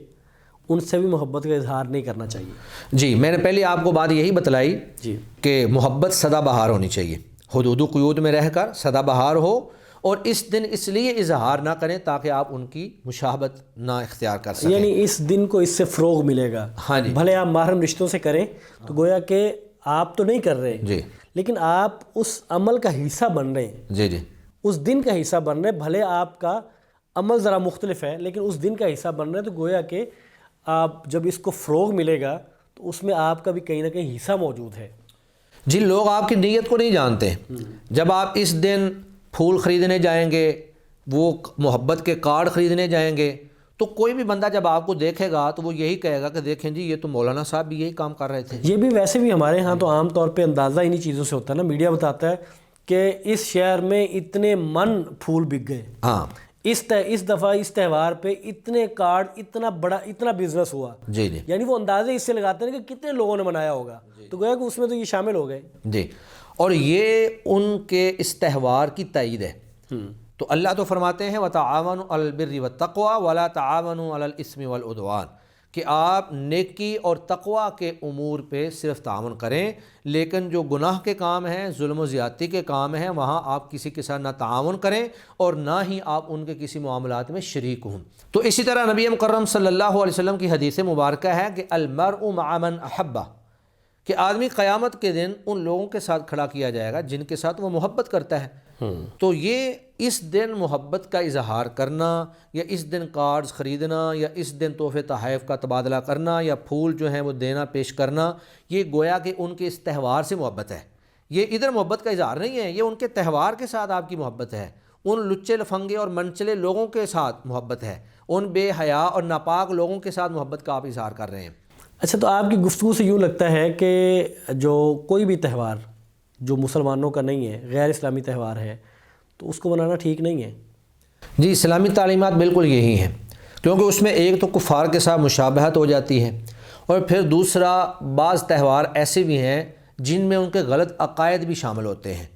ان سے بھی محبت کا اظہار نہیں کرنا چاہیے۔ جی، میں نے پہلے آپ کو بات یہی بتلائی جی کہ محبت سدا بہار ہونی چاہیے، حدود و قیود میں رہ کر سدا بہار ہو، اور اس دن اس لیے اظہار نہ کریں تاکہ آپ ان کی مشابہت نہ اختیار کر سکیں، یعنی اس دن کو اس سے فروغ ملے گا۔ ہاں جی، بھلے آپ محرم رشتوں سے کریں تو گویا کہ آپ تو نہیں کر رہے جی لیکن آپ اس عمل کا حصہ بن رہے ہیں، جی جی اس دن کا حصہ بن رہے ہیں۔ بھلے آپ کا عمل ذرا مختلف ہے لیکن اس دن کا حصہ بن رہے ہیں، تو گویا کہ آپ جب اس کو فروغ ملے گا تو اس میں آپ کا بھی کہیں نہ کہیں حصہ موجود ہے۔ جی، لوگ آپ کی نیت کو نہیں جانتے۔ جب آپ اس دن پھول خریدنے جائیں گے، وہ محبت کے کارڈ خریدنے جائیں گے، تو کوئی بھی بندہ جب آپ کو دیکھے گا تو وہ یہی کہے گا کہ دیکھیں جی، یہ تو مولانا صاحب بھی یہی کام کر رہے تھے۔ یہ بھی ویسے بھی ہمارے ہاں تو عام طور پہ اندازہ انہی چیزوں سے ہوتا ہے نا، میڈیا بتاتا ہے کہ اس شہر میں اتنے من پھول بک گئے، ہاں اس دفعہ اس تہوار پہ اتنے کارڈ، اتنا بڑا اتنا بزنس ہوا۔ جی جی یعنی وہ اندازے اس سے لگاتے ہیں کہ کتنے لوگوں نے منایا ہوگا، تو گویا کہ اس میں تو یہ شامل ہو گئے۔ جی، اور یہ ان کے اس تہوار کی تائید ہے۔ تو اللہ تو فرماتے ہیں وَتَعَاوَنُوا عَلَى الْبِرِّ وَالتَّقْوَى وَلَا تَعَاوَنُوا عَلَى الْإِثْمِ وَالْعُدْوَانِ، کہ آپ نیکی اور تقویٰ کے امور پہ صرف تعاون کریں، لیکن جو گناہ کے کام ہیں، ظلم و زیادتی کے کام ہیں، وہاں آپ کسی کے ساتھ نہ تعاون کریں اور نہ ہی آپ ان کے کسی معاملات میں شریک ہوں۔ تو اسی طرح نبی مکرم صلی اللہ علیہ وسلم کی حدیث مبارکہ ہے کہ المرء مع من احبہ، کہ آدمی قیامت کے دن ان لوگوں کے ساتھ کھڑا کیا جائے گا جن کے ساتھ وہ محبت کرتا ہے۔ تو یہ اس دن محبت کا اظہار کرنا، یا اس دن کارڈز خریدنا، یا اس دن تحفے تحائف کا تبادلہ کرنا، یا پھول جو ہیں وہ دینا پیش کرنا، یہ گویا کہ ان کے اس تہوار سے محبت ہے۔ یہ ادھر محبت کا اظہار نہیں ہے، یہ ان کے تہوار کے ساتھ آپ کی محبت ہے، ان لچے لفنگے اور منچلے لوگوں کے ساتھ محبت ہے، ان بے حیا اور ناپاک لوگوں کے ساتھ محبت کا آپ اظہار کر رہے ہیں۔ اچھا، تو آپ کی گفتگو سے یوں لگتا ہے کہ جو کوئی بھی تہوار جو مسلمانوں کا نہیں ہے، غیر اسلامی تہوار ہے، تو اس کو منانا ٹھیک نہیں ہے؟ جی، اسلامی تعلیمات بالکل یہی ہیں، کیونکہ اس میں ایک تو کفار کے ساتھ مشابہت ہو جاتی ہے، اور پھر دوسرا بعض تہوار ایسے بھی ہیں جن میں ان کے غلط عقائد بھی شامل ہوتے ہیں۔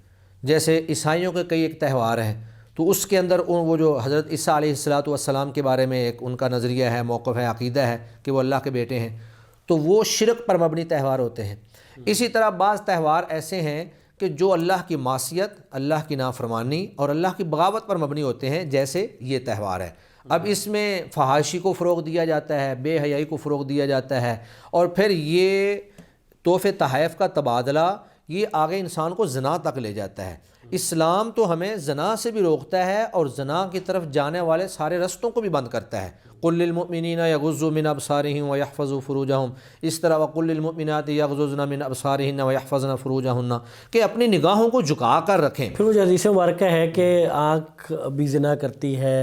جیسے عیسائیوں کے کئی ایک تہوار ہیں، تو اس کے اندر وہ جو حضرت عیسیٰ علیہ السلام کے بارے میں ایک ان کا نظریہ ہے، موقف ہے، عقیدہ ہے کہ وہ اللہ کے بیٹے ہیں، تو وہ شرک پر مبنی تہوار ہوتے ہیں۔ اسی طرح بعض تہوار ایسے ہیں کہ جو اللہ کی معصیت، اللہ کی نافرمانی اور اللہ کی بغاوت پر مبنی ہوتے ہیں، جیسے یہ تہوار ہے۔ اب اس میں فحاشی کو فروغ دیا جاتا ہے، بے حیائی کو فروغ دیا جاتا ہے، اور پھر یہ تحفے تحائف کا تبادلہ یہ آگے انسان کو زنا تک لے جاتا ہے۔ اسلام تو ہمیں زنا سے بھی روکتا ہے اور زنا کی طرف جانے والے سارے رستوں کو بھی بند کرتا ہے۔ قُلْ لِلْمُؤْمِنِينَ يَغُضُّوا مِنْ أَبْصَارِهِمْ وَيَحْفَظُوا فُرُوجَهُمْ، اس طرح وَقُلْ لِلْمُؤْمِنَاتِ يَغْضُضْنَ مِنْ أَبْصَارِهِنَّ وَيَحْفَظْنَ فُرُوجَهُنَّ، کہ اپنی نگاہوں کو جھکا کر رکھیں۔ پھر وہ جو حدیث مبارکہ ہے کہ آنکھ بھی زنا کرتی ہے،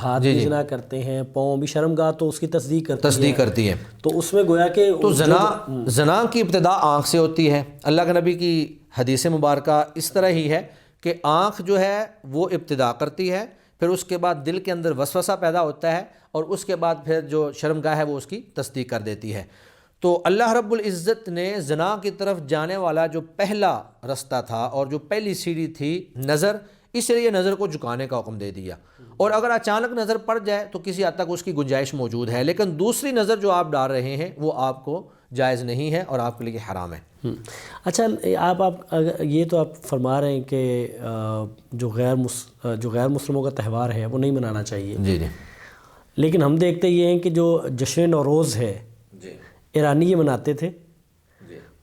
ہاتھ بھی زنا کرتے ہیں، پاؤں بھی، شرمگاہ تو اس کی تصدیق کرتی ہے، تو اس میں گویا کہ تو زنا کی ابتدا آنکھ سے ہوتی ہے۔ اللہ کے نبی کی حدیث مبارکہ اس طرح ہی ہے کہ آنکھ جو ہے وہ ابتدا کرتی ہے، پھر اس کے بعد دل کے اندر وسوسہ پیدا ہوتا ہے، اور اس کے بعد پھر جو شرمگاہ ہے وہ اس کی تصدیق کر دیتی ہے۔ تو اللہ رب العزت نے زنا کی طرف جانے والا جو پہلا رستہ تھا اور جو پہلی سیڑھی تھی، نظر، اس لیے نظر کو جھکانے کا حکم دے دیا. اور اگر اچانک نظر پڑ جائے تو کسی حد تک اس کی گنجائش موجود ہے، لیکن دوسری نظر جو آپ ڈال رہے ہیں وہ آپ کو جائز نہیں ہے اور آپ کے لیے حرام ہے. اچھا، آپ یہ تو آپ فرما رہے ہیں کہ جو غیر مسلموں کا تہوار ہے وہ نہیں منانا چاہیے. جی جی. لیکن ہم دیکھتے یہ ہیں کہ جو جشن نوروز ہے ایرانی یہ مناتے تھے.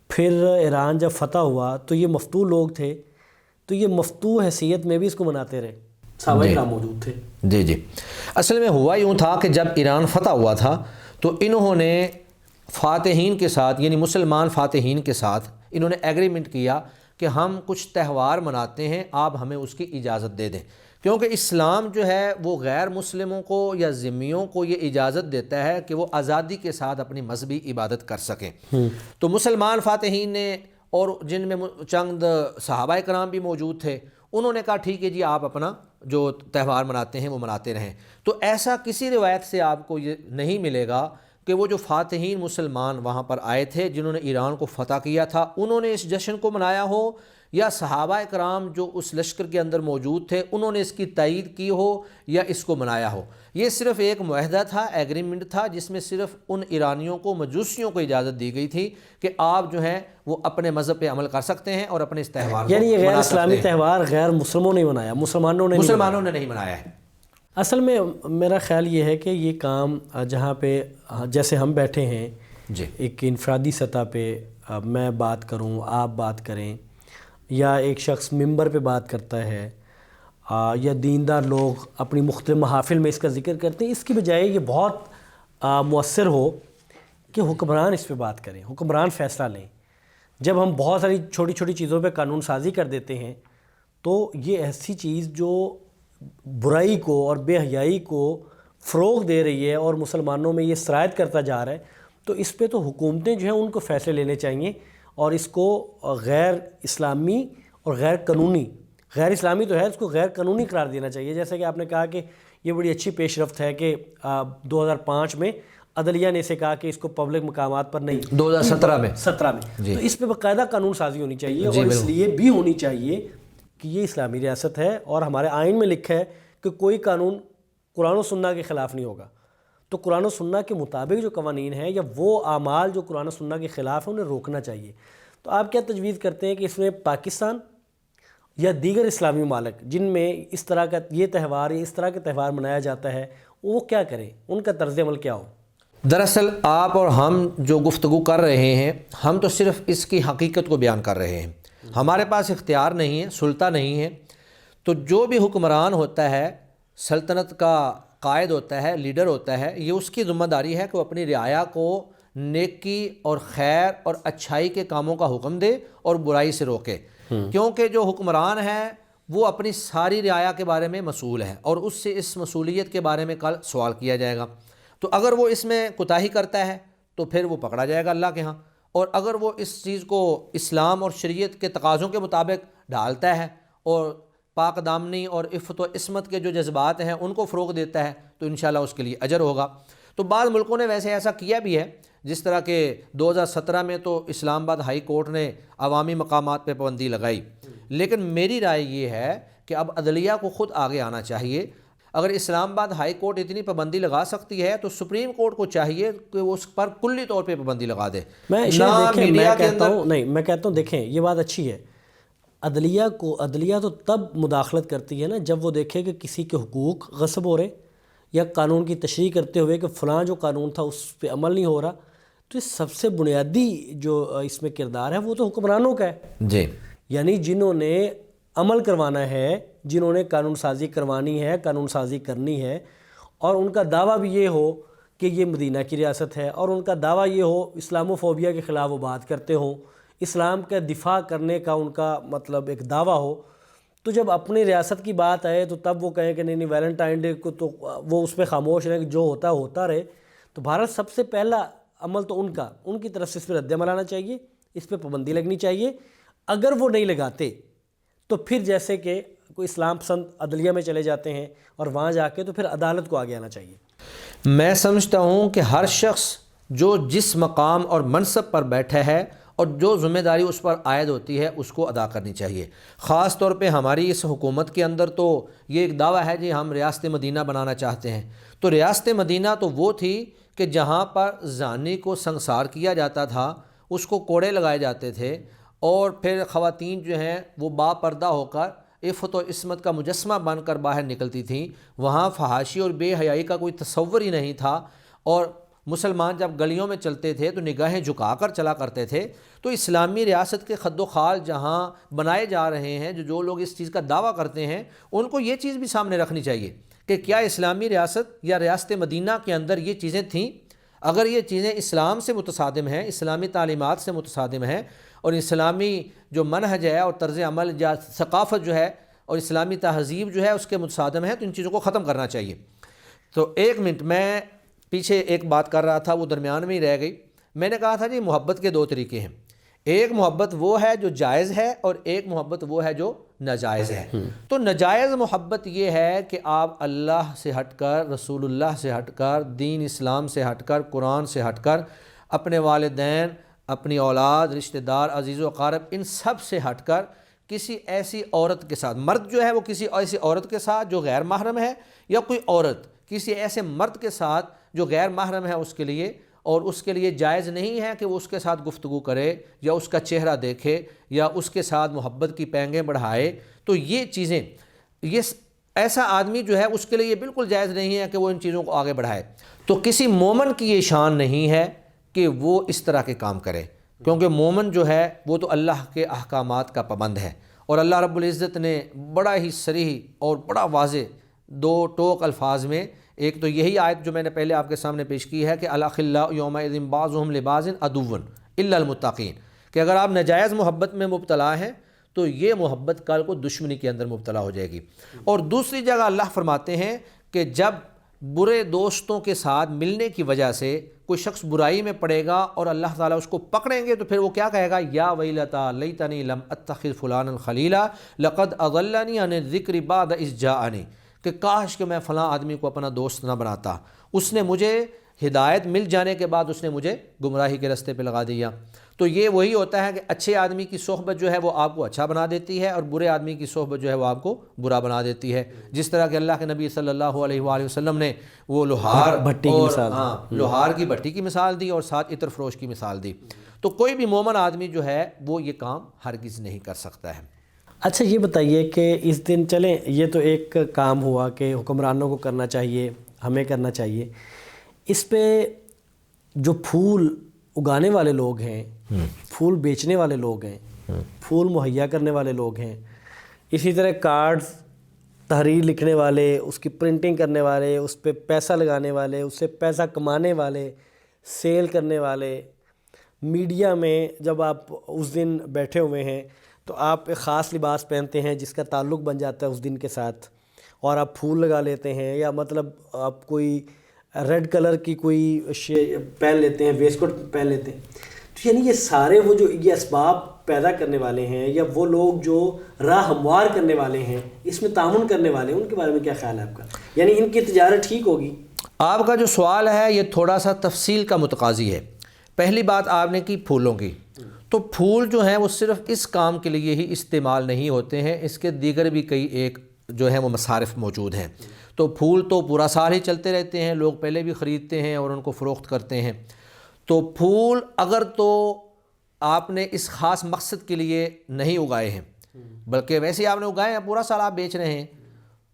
پھر ایران جب فتح ہوا تو یہ مفتوح لوگ تھے، تو یہ مفتوح حیثیت میں بھی اس کو مناتے رہے، صحابہ کرام موجود تھے. جی جی. اصل میں ہوا یوں تھا کہ جب ایران فتح ہوا تھا تو انہوں نے فاتحین کے ساتھ، یعنی مسلمان فاتحین کے ساتھ انہوں نے ایگریمنٹ کیا کہ ہم کچھ تہوار مناتے ہیں، آپ ہمیں اس کی اجازت دے دیں. کیونکہ اسلام جو ہے وہ غیر مسلموں کو یا ذمیوں کو یہ اجازت دیتا ہے کہ وہ آزادی کے ساتھ اپنی مذہبی عبادت کر سکیں. تو مسلمان فاتحین نے، اور جن میں چند صحابہ کرام بھی موجود تھے، انہوں نے کہا ٹھیک ہے جی، آپ اپنا جو تہوار مناتے ہیں وہ مناتے رہیں. تو ایسا کسی روایت سے آپ کو یہ نہیں ملے گا کہ وہ جو فاتحین مسلمان وہاں پر آئے تھے جنہوں نے ایران کو فتح کیا تھا انہوں نے اس جشن کو منایا ہو، یا صحابہ کرام جو اس لشکر کے اندر موجود تھے انہوں نے اس کی تائید کی ہو یا اس کو منایا ہو. یہ صرف ایک معاہدہ تھا، ایگریمنٹ تھا، جس میں صرف ان ایرانیوں کو، مجوسیوں کو اجازت دی گئی تھی کہ آپ جو ہیں وہ اپنے مذہب پہ عمل کر سکتے ہیں اور اپنے اس تہوار کو، یعنی یہ غیر اسلامی تہوار غیر مسلموں نے منایا، مسلمانوں نے نہیں منایا ہے. اصل میں میرا خیال یہ ہے کہ یہ کام جہاں پہ جیسے ہم بیٹھے ہیں جی، ایک انفرادی سطح پہ میں بات کروں، آپ بات کریں، یا ایک شخص ممبر پہ بات کرتا ہے، یا دیندار لوگ اپنی مختلف محافل میں اس کا ذکر کرتے ہیں، اس کی بجائے یہ بہت مؤثر ہو کہ حکمران اس پہ بات کریں، حکمران فیصلہ لیں. جب ہم بہت ساری چھوٹی چھوٹی چیزوں پہ قانون سازی کر دیتے ہیں تو یہ ایسی چیز جو برائی کو اور بے حیائی کو فروغ دے رہی ہے اور مسلمانوں میں یہ سرایت کرتا جا رہا ہے، تو اس پہ تو حکومتیں جو ہیں ان کو فیصلے لینے چاہیے اور اس کو غیر اسلامی اور غیر قانونی، غیر اسلامی تو ہے، اس کو غیر قانونی قرار دینا چاہیے. جیسا کہ آپ نے کہا کہ یہ بڑی اچھی پیش رفت ہے کہ 2005 میں عدلیہ نے اسے کہا کہ اس کو پبلک مقامات پر نہیں، 2017 میں تو اس پہ باقاعدہ قانون سازی ہونی چاہیے. اور اس لیے بھی ہونی چاہیے کہ یہ اسلامی ریاست ہے اور ہمارے آئین میں لکھا ہے کہ کوئی قانون قرآن و سنہ کے خلاف نہیں ہوگا. تو قرآن و سنہ کے مطابق جو قوانین ہیں یا وہ اعمال جو قرآن و سنہ کے خلاف ہیں انہیں روکنا چاہیے. تو آپ کیا تجویز کرتے ہیں کہ اس میں پاکستان یا دیگر اسلامی ممالک جن میں اس طرح کا یہ تہوار یا اس طرح کا تہوار منایا جاتا ہے وہ کیا کریں، ان کا طرز عمل کیا ہو؟ دراصل آپ اور ہم جو گفتگو کر رہے ہیں ہم تو صرف اس کی حقیقت کو بیان کر رہے ہیں. ہمارے پاس اختیار نہیں ہے، سلطہ نہیں ہے. تو جو بھی حکمران ہوتا ہے، سلطنت کا قائد ہوتا ہے، لیڈر ہوتا ہے، یہ اس کی ذمہ داری ہے کہ وہ اپنی رعایا کو نیکی اور خیر اور اچھائی کے کاموں کا حکم دے اور برائی سے روکے. کیونکہ جو حکمران ہے وہ اپنی ساری رعایا کے بارے میں مسئول ہے اور اس سے اس مسئولیت کے بارے میں کل سوال کیا جائے گا. تو اگر وہ اس میں کوتاہی کرتا ہے تو پھر وہ پکڑا جائے گا اللہ کے ہاں، اور اگر وہ اس چیز کو اسلام اور شریعت کے تقاضوں کے مطابق ڈالتا ہے اور پاک دامنی اور عفت و عصمت کے جو جذبات ہیں ان کو فروغ دیتا ہے تو انشاءاللہ اس کے لیے اجر ہوگا. تو بعض ملکوں نے ویسے ایسا کیا بھی ہے، جس طرح کہ 2017 میں تو اسلام آباد ہائی کورٹ نے عوامی مقامات پہ پابندی لگائی. لیکن میری رائے یہ ہے کہ اب عدلیہ کو خود آگے آنا چاہیے. اگر اسلام آباد ہائی کورٹ اتنی پابندی لگا سکتی ہے تو سپریم کورٹ کو چاہیے کہ وہ اس پر کلی طور پہ پابندی لگا دے. میں کہتا ہوں دیکھیں یہ بات اچھی ہے. عدلیہ تو تب مداخلت کرتی ہے نا جب وہ دیکھے کہ کسی کے حقوق غصب ہو رہے یا قانون کی تشریح کرتے ہوئے کہ فلاں جو قانون تھا اس پہ عمل نہیں ہو رہا. تو اس سب سے بنیادی جو اس میں کردار ہے وہ تو حکمرانوں کا ہے جی، یعنی جنہوں نے عمل کروانا ہے، جنہوں نے قانون سازی کروانی ہے، قانون سازی کرنی ہے، اور ان کا دعویٰ بھی یہ ہو کہ یہ مدینہ کی ریاست ہے، اور ان کا دعویٰ یہ ہو اسلاموفوبیا کے خلاف وہ بات کرتے ہوں، اسلام کا دفاع کرنے کا ان کا مطلب ایک دعویٰ ہو. تو جب اپنی ریاست کی بات آئے تو تب وہ کہیں کہ نہیں ویلنٹائن ڈے کو تو وہ اس پہ خاموش رہے کہ جو ہوتا رہے. تو بھارت سب سے پہلا عمل تو ان کی طرف سے اس پہ رد عمل آنا چاہیے، اس پہ پابندی لگنی چاہیے. اگر وہ نہیں لگاتے تو پھر جیسے کہ کوئی اسلام پسند عدلیہ میں چلے جاتے ہیں اور وہاں جا کے تو پھر عدالت کو آگے آنا چاہیے. میں سمجھتا ہوں کہ ہر شخص جو جس مقام اور منصب پر بیٹھا ہے اور جو ذمہ داری اس پر عائد ہوتی ہے اس کو ادا کرنی چاہیے۔ خاص طور پہ ہماری اس حکومت کے اندر تو یہ ایک دعویٰ ہے جی ہم ریاست مدینہ بنانا چاہتے ہیں، تو ریاست مدینہ تو وہ تھی کہ جہاں پر زانی کو سنسار کیا جاتا تھا، اس کو کوڑے لگائے جاتے تھے، اور پھر خواتین جو ہیں وہ با پردہ ہو کر عفت و عصمت کا مجسمہ بن کر باہر نکلتی تھیں۔ وہاں فحاشی اور بے حیائی کا کوئی تصور ہی نہیں تھا، اور مسلمان جب گلیوں میں چلتے تھے تو نگاہیں جھکا کر چلا کرتے تھے۔ تو اسلامی ریاست کے خد و خال جہاں بنائے جا رہے ہیں، جو لوگ اس چیز کا دعویٰ کرتے ہیں، ان کو یہ چیز بھی سامنے رکھنی چاہیے کہ کیا اسلامی ریاست یا ریاست مدینہ کے اندر یہ چیزیں تھیں؟ اگر یہ چیزیں اسلام سے متصادم ہیں، اسلامی تعلیمات سے متصادم ہیں، اور اسلامی جو منہج ہے اور طرز عمل یا ثقافت جو ہے اور اسلامی تہذیب جو ہے اس کے متصادم ہے، تو ان چیزوں کو ختم کرنا چاہیے۔ تو ایک منٹ، میں پیچھے ایک بات کر رہا تھا وہ درمیان میں ہی رہ گئی۔ میں نے کہا تھا جی محبت کے دو طریقے ہیں، ایک محبت وہ ہے جو جائز ہے، اور ایک محبت وہ ہے جو ناجائز ہے۔ تو ناجائز محبت یہ ہے کہ آپ اللہ سے ہٹ کر، رسول اللہ سے ہٹ کر، دین اسلام سے ہٹ کر، قرآن سے ہٹ کر، اپنے والدین، اپنی اولاد، رشتہ دار، عزیز و اقارب، ان سب سے ہٹ کر کسی ایسی عورت کے ساتھ، مرد جو ہے وہ کسی ایسی عورت کے ساتھ جو غیر محرم ہے، یا کوئی عورت کسی ایسے مرد کے ساتھ جو غیر محرم ہے اس کے لیے، اور اس کے لیے جائز نہیں ہے کہ وہ اس کے ساتھ گفتگو کرے یا اس کا چہرہ دیکھے یا اس کے ساتھ محبت کی پینگیں بڑھائے۔ تو یہ چیزیں، یہ ایسا آدمی جو ہے اس کے لیے یہ بالکل جائز نہیں ہے کہ وہ ان چیزوں کو آگے بڑھائے۔ تو کسی مومن کی یہ شان نہیں ہے کہ وہ اس طرح کے کام کرے، کیونکہ مومن جو ہے وہ تو اللہ کے احکامات کا پابند ہے، اور اللہ رب العزت نے بڑا ہی صریح اور بڑا واضح دو ٹوک الفاظ میں، ایک تو یہی آیت جو میں نے پہلے آپ کے سامنے پیش کی ہے کہ الاخلاء یومئذ بعضهم لبعض عدو الا المتقین، کہ اگر آپ ناجائز محبت میں مبتلا ہیں تو یہ محبت کل کو دشمنی کے اندر مبتلا ہو جائے گی۔ اور دوسری جگہ اللہ فرماتے ہیں کہ جب برے دوستوں کے ساتھ ملنے کی وجہ سے کوئی شخص برائی میں پڑے گا اور اللہ تعالیٰ اس کو پکڑیں گے، تو پھر وہ کیا کہے گا؟ یا ویلتا لیتنی لم اتخذ فلانا خلیلا لقد اضلنی عن الذکر بعد اذ جاءنی، کہ کاش کہ میں فلاں آدمی کو اپنا دوست نہ بناتا، اس نے مجھے ہدایت مل جانے کے بعد اس نے مجھے گمراہی کے راستے پہ لگا دیا۔ تو یہ وہی ہوتا ہے کہ اچھے آدمی کی صحبت جو ہے وہ آپ کو اچھا بنا دیتی ہے، اور برے آدمی کی صحبت جو ہے وہ آپ کو برا بنا دیتی ہے۔ جس طرح کہ اللہ کے نبی صلی اللہ علیہ وآلہ وسلم نے وہ لوہار کی بھٹی کی مثال دی اور ساتھ عطر فروش کی مثال دی۔ تو کوئی بھی مومن آدمی جو ہے وہ یہ کام ہرگز نہیں کر سکتا ہے۔ اچھا یہ بتائیے کہ اس دن چلیں، یہ تو ایک کام ہوا کہ حکمرانوں کو کرنا چاہیے، ہمیں کرنا چاہیے، اس پہ جو پھول اگانے والے لوگ ہیں، پھول بیچنے والے لوگ ہیں، پھول مہیا کرنے والے لوگ ہیں، اسی طرح کارڈز، تحریر لکھنے والے، اس کی پرنٹنگ کرنے والے، اس پہ پیسہ لگانے والے، اس سے پیسہ کمانے والے، سیل کرنے والے، میڈیا میں جب آپ اس دن بیٹھے ہوئے ہیں تو آپ ایک خاص لباس پہنتے ہیں جس کا تعلق بن جاتا ہے اس دن کے ساتھ، اور آپ پھول لگا لیتے ہیں، یا مطلب آپ کوئی ریڈ کلر کی کوئی پہن لیتے ہیں، ویسٹ کوٹ پہن لیتے ہیں، تو یعنی یہ سارے وہ جو یہ اسباب پیدا کرنے والے ہیں یا وہ لوگ جو راہ ہموار کرنے والے ہیں، اس میں تعاون کرنے والے ہیں، ان کے بارے میں کیا خیال ہے آپ کا؟ یعنی ان کی تجارت ٹھیک ہوگی؟ آپ کا جو سوال ہے یہ تھوڑا سا تفصیل کا متقاضی ہے۔ پہلی بات آپ نے کی پھولوں کی، تو پھول جو ہیں وہ صرف اس کام کے لیے ہی استعمال نہیں ہوتے ہیں، اس کے دیگر بھی کئی ایک جو ہیں وہ مصارف موجود ہیں۔ تو پھول تو پورا سال ہی چلتے رہتے ہیں، لوگ پہلے بھی خریدتے ہیں اور ان کو فروخت کرتے ہیں۔ تو پھول اگر تو آپ نے اس خاص مقصد کے لیے نہیں اگائے ہیں، بلکہ ویسے آپ نے اگائے ہیں، پورا سال آپ بیچ رہے ہیں،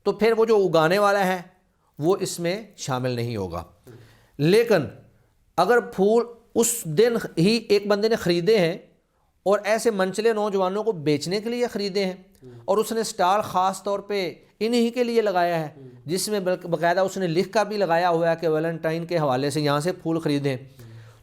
تو پھر وہ جو اگانے والا ہے وہ اس میں شامل نہیں ہوگا۔ لیکن اگر پھول اس دن ہی ایک بندے نے خریدے ہیں اور ایسے منچلے نوجوانوں کو بیچنے کے لیے خریدے ہیں، اور اس نے سٹال خاص طور پہ انہی کے لیے لگایا ہے، جس میں باقاعدہ اس نے لکھ کر بھی لگایا ہوا ہے کہ ویلنٹائن کے حوالے سے یہاں سے پھول خریدیں،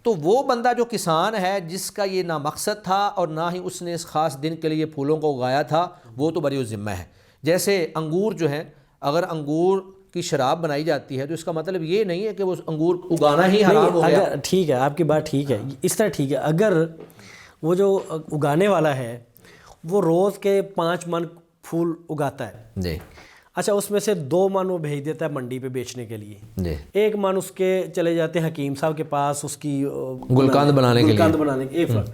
تو وہ بندہ جو کسان ہے جس کا یہ نہ مقصد تھا اور نہ ہی اس نے اس خاص دن کے لیے پھولوں کو اگایا تھا، وہ تو بری ذمہ ہے۔ جیسے انگور جو ہیں، اگر انگور کی شراب بنائی جاتی ہے تو اس کا مطلب یہ نہیں ہے کہ وہ انگور اگانا ہی حرام ہو گیا۔ ٹھیک ہے، آپ کی بات ٹھیک ہے، اس طرح ٹھیک ہے۔ اگر وہ جو اگانے والا ہے وہ روز کے 5 من پھول اگاتا ہے جی، اچھا، اس میں سے 2 من وہ بھیج دیتا ہے منڈی پہ بیچنے کے لیے، جی، 1 من اس کے چلے جاتے ہیں حکیم صاحب کے پاس اس کی گلقند بنانے کے لیے، ایک فرق۔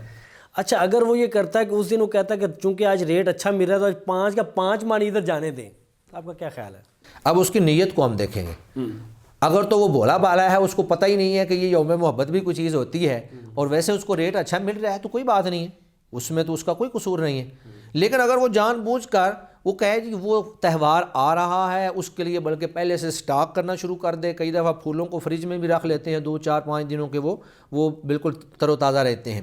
اچھا اگر وہ یہ کرتا ہے کہ اس دن وہ کہتا ہے کہ چونکہ آج ریٹ اچھا مل رہا ہے تو آج 5 کا 5 مانی ادھر جانے دیں، آپ کا کیا خیال ہے؟ اب اس کی نیت کو ہم دیکھیں گے. اگر تو وہ بولا بالا ہے، اس کو پتہ ہی نہیں ہے کہ یہ یوم محبت بھی کوئی چیز ہوتی ہے، اور ویسے اس کو ریٹ اچھا مل رہا ہے تو کوئی بات نہیں ہے، اس میں تو اس کا کوئی قصور نہیں ہے. لیکن اگر وہ جان بوجھ کر وہ کہے کہ وہ تہوار آ رہا ہے اس کے لیے بلکہ پہلے سے سٹاک کرنا شروع کر دے، کئی دفعہ پھولوں کو فریج میں بھی رکھ لیتے ہیں 2 4 5 دنوں کے، وہ بالکل تر و تازہ رہتے ہیں.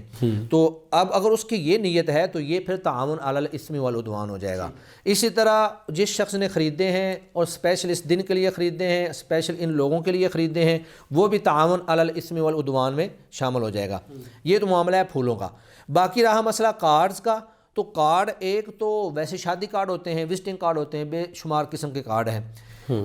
تو اب اگر اس کی یہ نیت ہے تو یہ پھر تعاون علی الاثم والعدوان ہو جائے گا. اسی طرح جس شخص نے خریدے ہیں اور اسپیشل اس دن کے لیے خریدے ہیں، اسپیشل ان لوگوں کے لیے خریدے ہیں، وہ بھی تعاون علی الاثم والعدوان میں شامل ہو جائے گا. یہ تو معاملہ ہے پھولوں کا. باقی رہا مسئلہ کارڈز کا، تو کارڈ ایک تو ویسے شادی کارڈ ہوتے ہیں، وزٹنگ کارڈ ہوتے ہیں، بے شمار قسم کے کارڈ ہیں.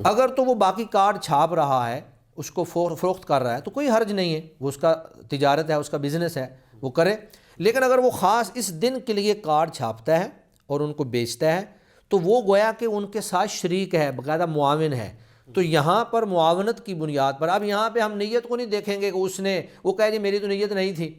اگر تو وہ باقی کارڈ چھاپ رہا ہے، اس کو فروخت کر رہا ہے تو کوئی حرج نہیں ہے، وہ اس کا تجارت ہے، اس کا بزنس ہے، وہ کرے. لیکن اگر وہ خاص اس دن کے لیے کارڈ چھاپتا ہے اور ان کو بیچتا ہے تو وہ گویا کہ ان کے ساتھ شریک ہے، باقاعدہ معاون ہے. تو یہاں پر معاونت کی بنیاد پر، اب یہاں پہ ہم نیت کو نہیں دیکھیں گے کہ اس نے وہ کہے جی میری تو نیت نہیں تھی.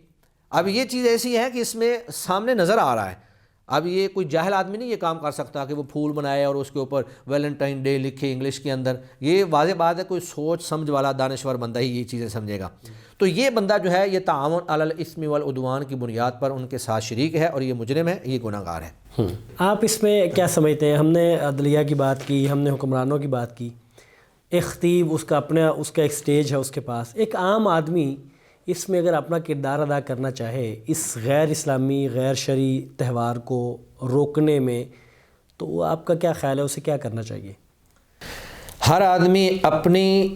اب یہ چیز ایسی ہے کہ اس میں سامنے نظر آ رہا ہے. اب یہ کوئی جاہل آدمی نہیں یہ کام کر سکتا کہ وہ پھول بنائے اور اس کے اوپر ویلنٹائن ڈے لکھے انگلش کے اندر. یہ واضح بات ہے کوئی سوچ سمجھ والا دانشور بندہ ہی یہ چیزیں سمجھے گا. تو یہ بندہ جو ہے یہ تعاون علی الاثم والعدوان کی بنیاد پر ان کے ساتھ شریک ہے اور یہ مجرم ہے، یہ گناہ گار ہے. آپ اس میں کیا سمجھتے ہیں؟ ہم نے عدلیہ کی بات کی، ہم نے حکمرانوں کی بات کی. ایک خطیب اس کا ایک سٹیج ہے اس کے پاس. ایک عام آدمی اس میں اگر اپنا کردار ادا کرنا چاہے اس غیر اسلامی غیر شرعی تہوار کو روکنے میں، تو آپ کا کیا خیال ہے، اسے کیا کرنا چاہیے؟ ہر آدمی اپنی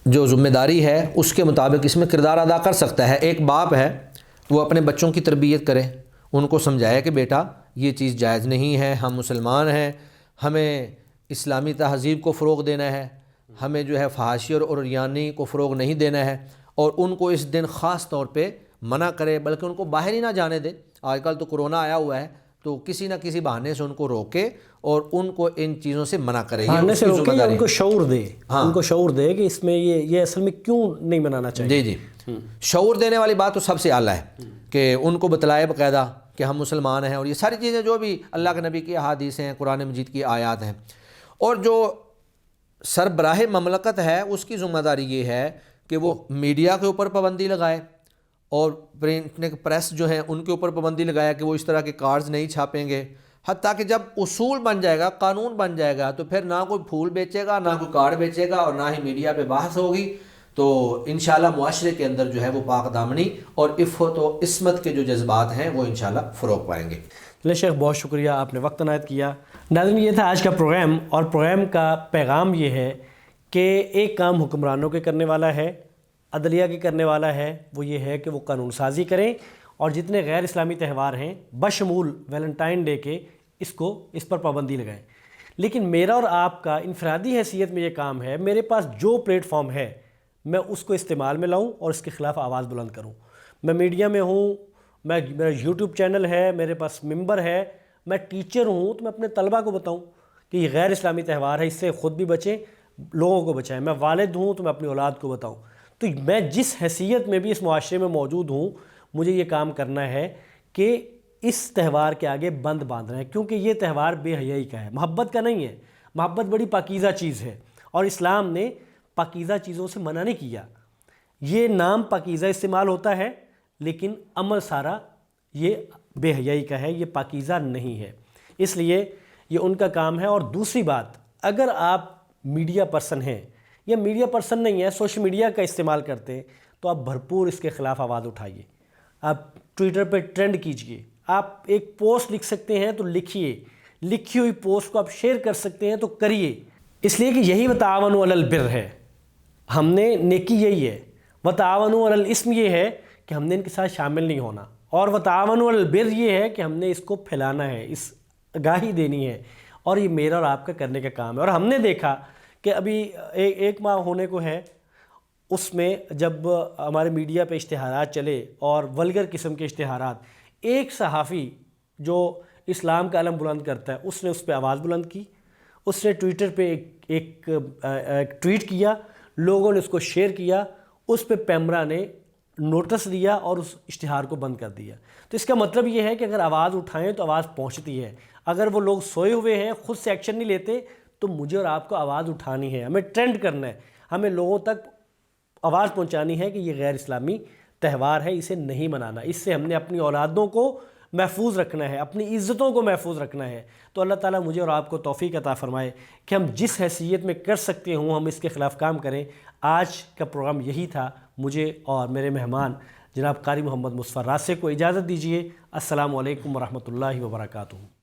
جو ذمہ داری ہے اس کے مطابق اس میں کردار ادا کر سکتا ہے. ایک باپ ہے وہ اپنے بچوں کی تربیت کرے، ان کو سمجھائے کہ بیٹا یہ چیز جائز نہیں ہے، ہم مسلمان ہیں، ہمیں اسلامی تہذیب کو فروغ دینا ہے، ہمیں جو ہے فحاشی اور عریانی کو فروغ نہیں دینا ہے، اور ان کو اس دن خاص طور پہ منع کرے، بلکہ ان کو باہر ہی نہ جانے دے. آج کل تو کرونا آیا ہوا ہے تو کسی نہ کسی بہانے سے ان کو روکے اور ان کو ان چیزوں سے منع کرے. بہانے سے روکے یا ان کو شعور دے، ان کو شعور دے کہ اس میں یہ اصل میں کیوں نہیں منانا چاہیے. جی شعور دینے والی بات تو سب سے اعلیٰ ہے کہ ان کو بتلائے باقاعدہ کہ ہم مسلمان ہیں، اور یہ ساری چیزیں جو بھی اللہ کے نبی کی احادیث ہیں، قرآن مجید کی آیات ہیں. اور جو سربراہ مملکت ہے اس کی ذمہ داری یہ ہے کہ وہ میڈیا کے اوپر پابندی لگائے اور پرنٹ پریس جو ہیں ان کے اوپر پابندی لگایا کہ وہ اس طرح کے کارڈز نہیں چھاپیں گے. حتیٰ کہ جب اصول بن جائے گا، قانون بن جائے گا، تو پھر نہ کوئی پھول بیچے گا، نہ کوئی کارڈ بیچے گا، اور نہ ہی میڈیا پہ بحث ہوگی. تو انشاءاللہ معاشرے کے اندر جو ہے وہ پاک دامنی اور عفت و عصمت کے جو جذبات ہیں وہ انشاءاللہ فروغ پائیں گے. چلے شیخ، بہت شکریہ، آپ نے وقت عنایت کیا. ناظرین، یہ تھا آج کا پروگرام، اور پروگرام کا پیغام یہ ہے کہ ایک کام حکمرانوں کے کرنے والا ہے، عدلیہ کے کرنے والا ہے، وہ یہ ہے کہ وہ قانون سازی کریں اور جتنے غیر اسلامی تہوار ہیں بشمول ویلنٹائن ڈے کے اس پر پابندی لگائیں. لیکن میرا اور آپ کا انفرادی حیثیت میں یہ کام ہے، میرے پاس جو پلیٹ فارم ہے میں اس کو استعمال میں لاؤں اور اس کے خلاف آواز بلند کروں. میں میڈیا میں ہوں، میرا یوٹیوب چینل ہے، میرے پاس ممبر ہے، میں ٹیچر ہوں، تو میں اپنے طلبہ کو بتاؤں کہ یہ غیر اسلامی تہوار ہے، اس سے خود بھی بچیں، لوگوں کو بچائیں. میں والد ہوں تو میں اپنی اولاد کو بتاؤں. تو میں جس حیثیت میں بھی اس معاشرے میں موجود ہوں، مجھے یہ کام کرنا ہے کہ اس تہوار کے آگے بند باندھنا ہے، کیونکہ یہ تہوار بے حیائی کا ہے، محبت کا نہیں ہے. محبت بڑی پاکیزہ چیز ہے اور اسلام نے پاکیزہ چیزوں سے منع نہیں کیا. یہ نام پاکیزہ استعمال ہوتا ہے لیکن عمل سارا یہ بے حیائی کا ہے، یہ پاکیزہ نہیں ہے. اس لیے یہ ان کا کام ہے. اور دوسری بات، اگر آپ میڈیا پرسن ہیں یا میڈیا پرسن نہیں ہے، سوشل میڈیا کا استعمال کرتے ہیں، تو آپ بھرپور اس کے خلاف آواز اٹھائیے. آپ ٹویٹر پہ ٹرینڈ کیجئے، آپ ایک پوسٹ لکھ سکتے ہیں تو لکھیے، لکھی ہوئی پوسٹ کو آپ شیئر کر سکتے ہیں تو کریے. اس لیے کہ یہی وتعاونوا علی البر ہے، ہم نے نیکی یہی ہے. وتعاونوا علی الاسم یہ ہے کہ ہم نے ان کے ساتھ شامل نہیں ہونا، اور وتعاونوا علی البر یہ ہے کہ ہم نے اس کو پھیلانا ہے، اس آگاہی دینی ہے. اور یہ میرا اور آپ کا کرنے کا کام ہے. اور ہم نے دیکھا کہ ابھی ایک ماہ ہونے کو ہے، اس میں جب ہمارے میڈیا پہ اشتہارات چلے اور ولگر قسم کے اشتہارات، ایک صحافی جو اسلام کا علم بلند کرتا ہے اس نے اس پہ آواز بلند کی. اس نے ٹویٹر پہ ایک ٹویٹ کیا، لوگوں نے اس کو شیئر کیا، اس پہ پیمرا نے نوٹس دیا اور اس اشتہار کو بند کر دیا۔ تو اس کا مطلب یہ ہے کہ اگر آواز اٹھائیں تو آواز پہنچتی ہے، اگر وہ لوگ سوئے ہوئے ہیں خود سے ایکشن نہیں لیتے تو مجھے اور آپ کو آواز اٹھانی ہے، ہمیں ٹرینڈ کرنا ہے، ہمیں لوگوں تک آواز پہنچانی ہے کہ یہ غیر اسلامی تہوار ہے، اسے نہیں منانا، اس سے ہم نے اپنی اولادوں کو محفوظ رکھنا ہے، اپنی عزتوں کو محفوظ رکھنا ہے۔ تو اللہ تعالیٰ مجھے اور آپ کو توفیق عطا فرمائے کہ ہم جس حیثیت میں کر سکتے ہوں ہم اس کے خلاف کام کریں۔ آج کا پروگرام یہی تھا۔ مجھے اور میرے مہمان جناب قاری محمد مصفی راسخ کو اجازت دیجیے۔ السلام علیکم ورحمۃ اللہ وبرکاتہ۔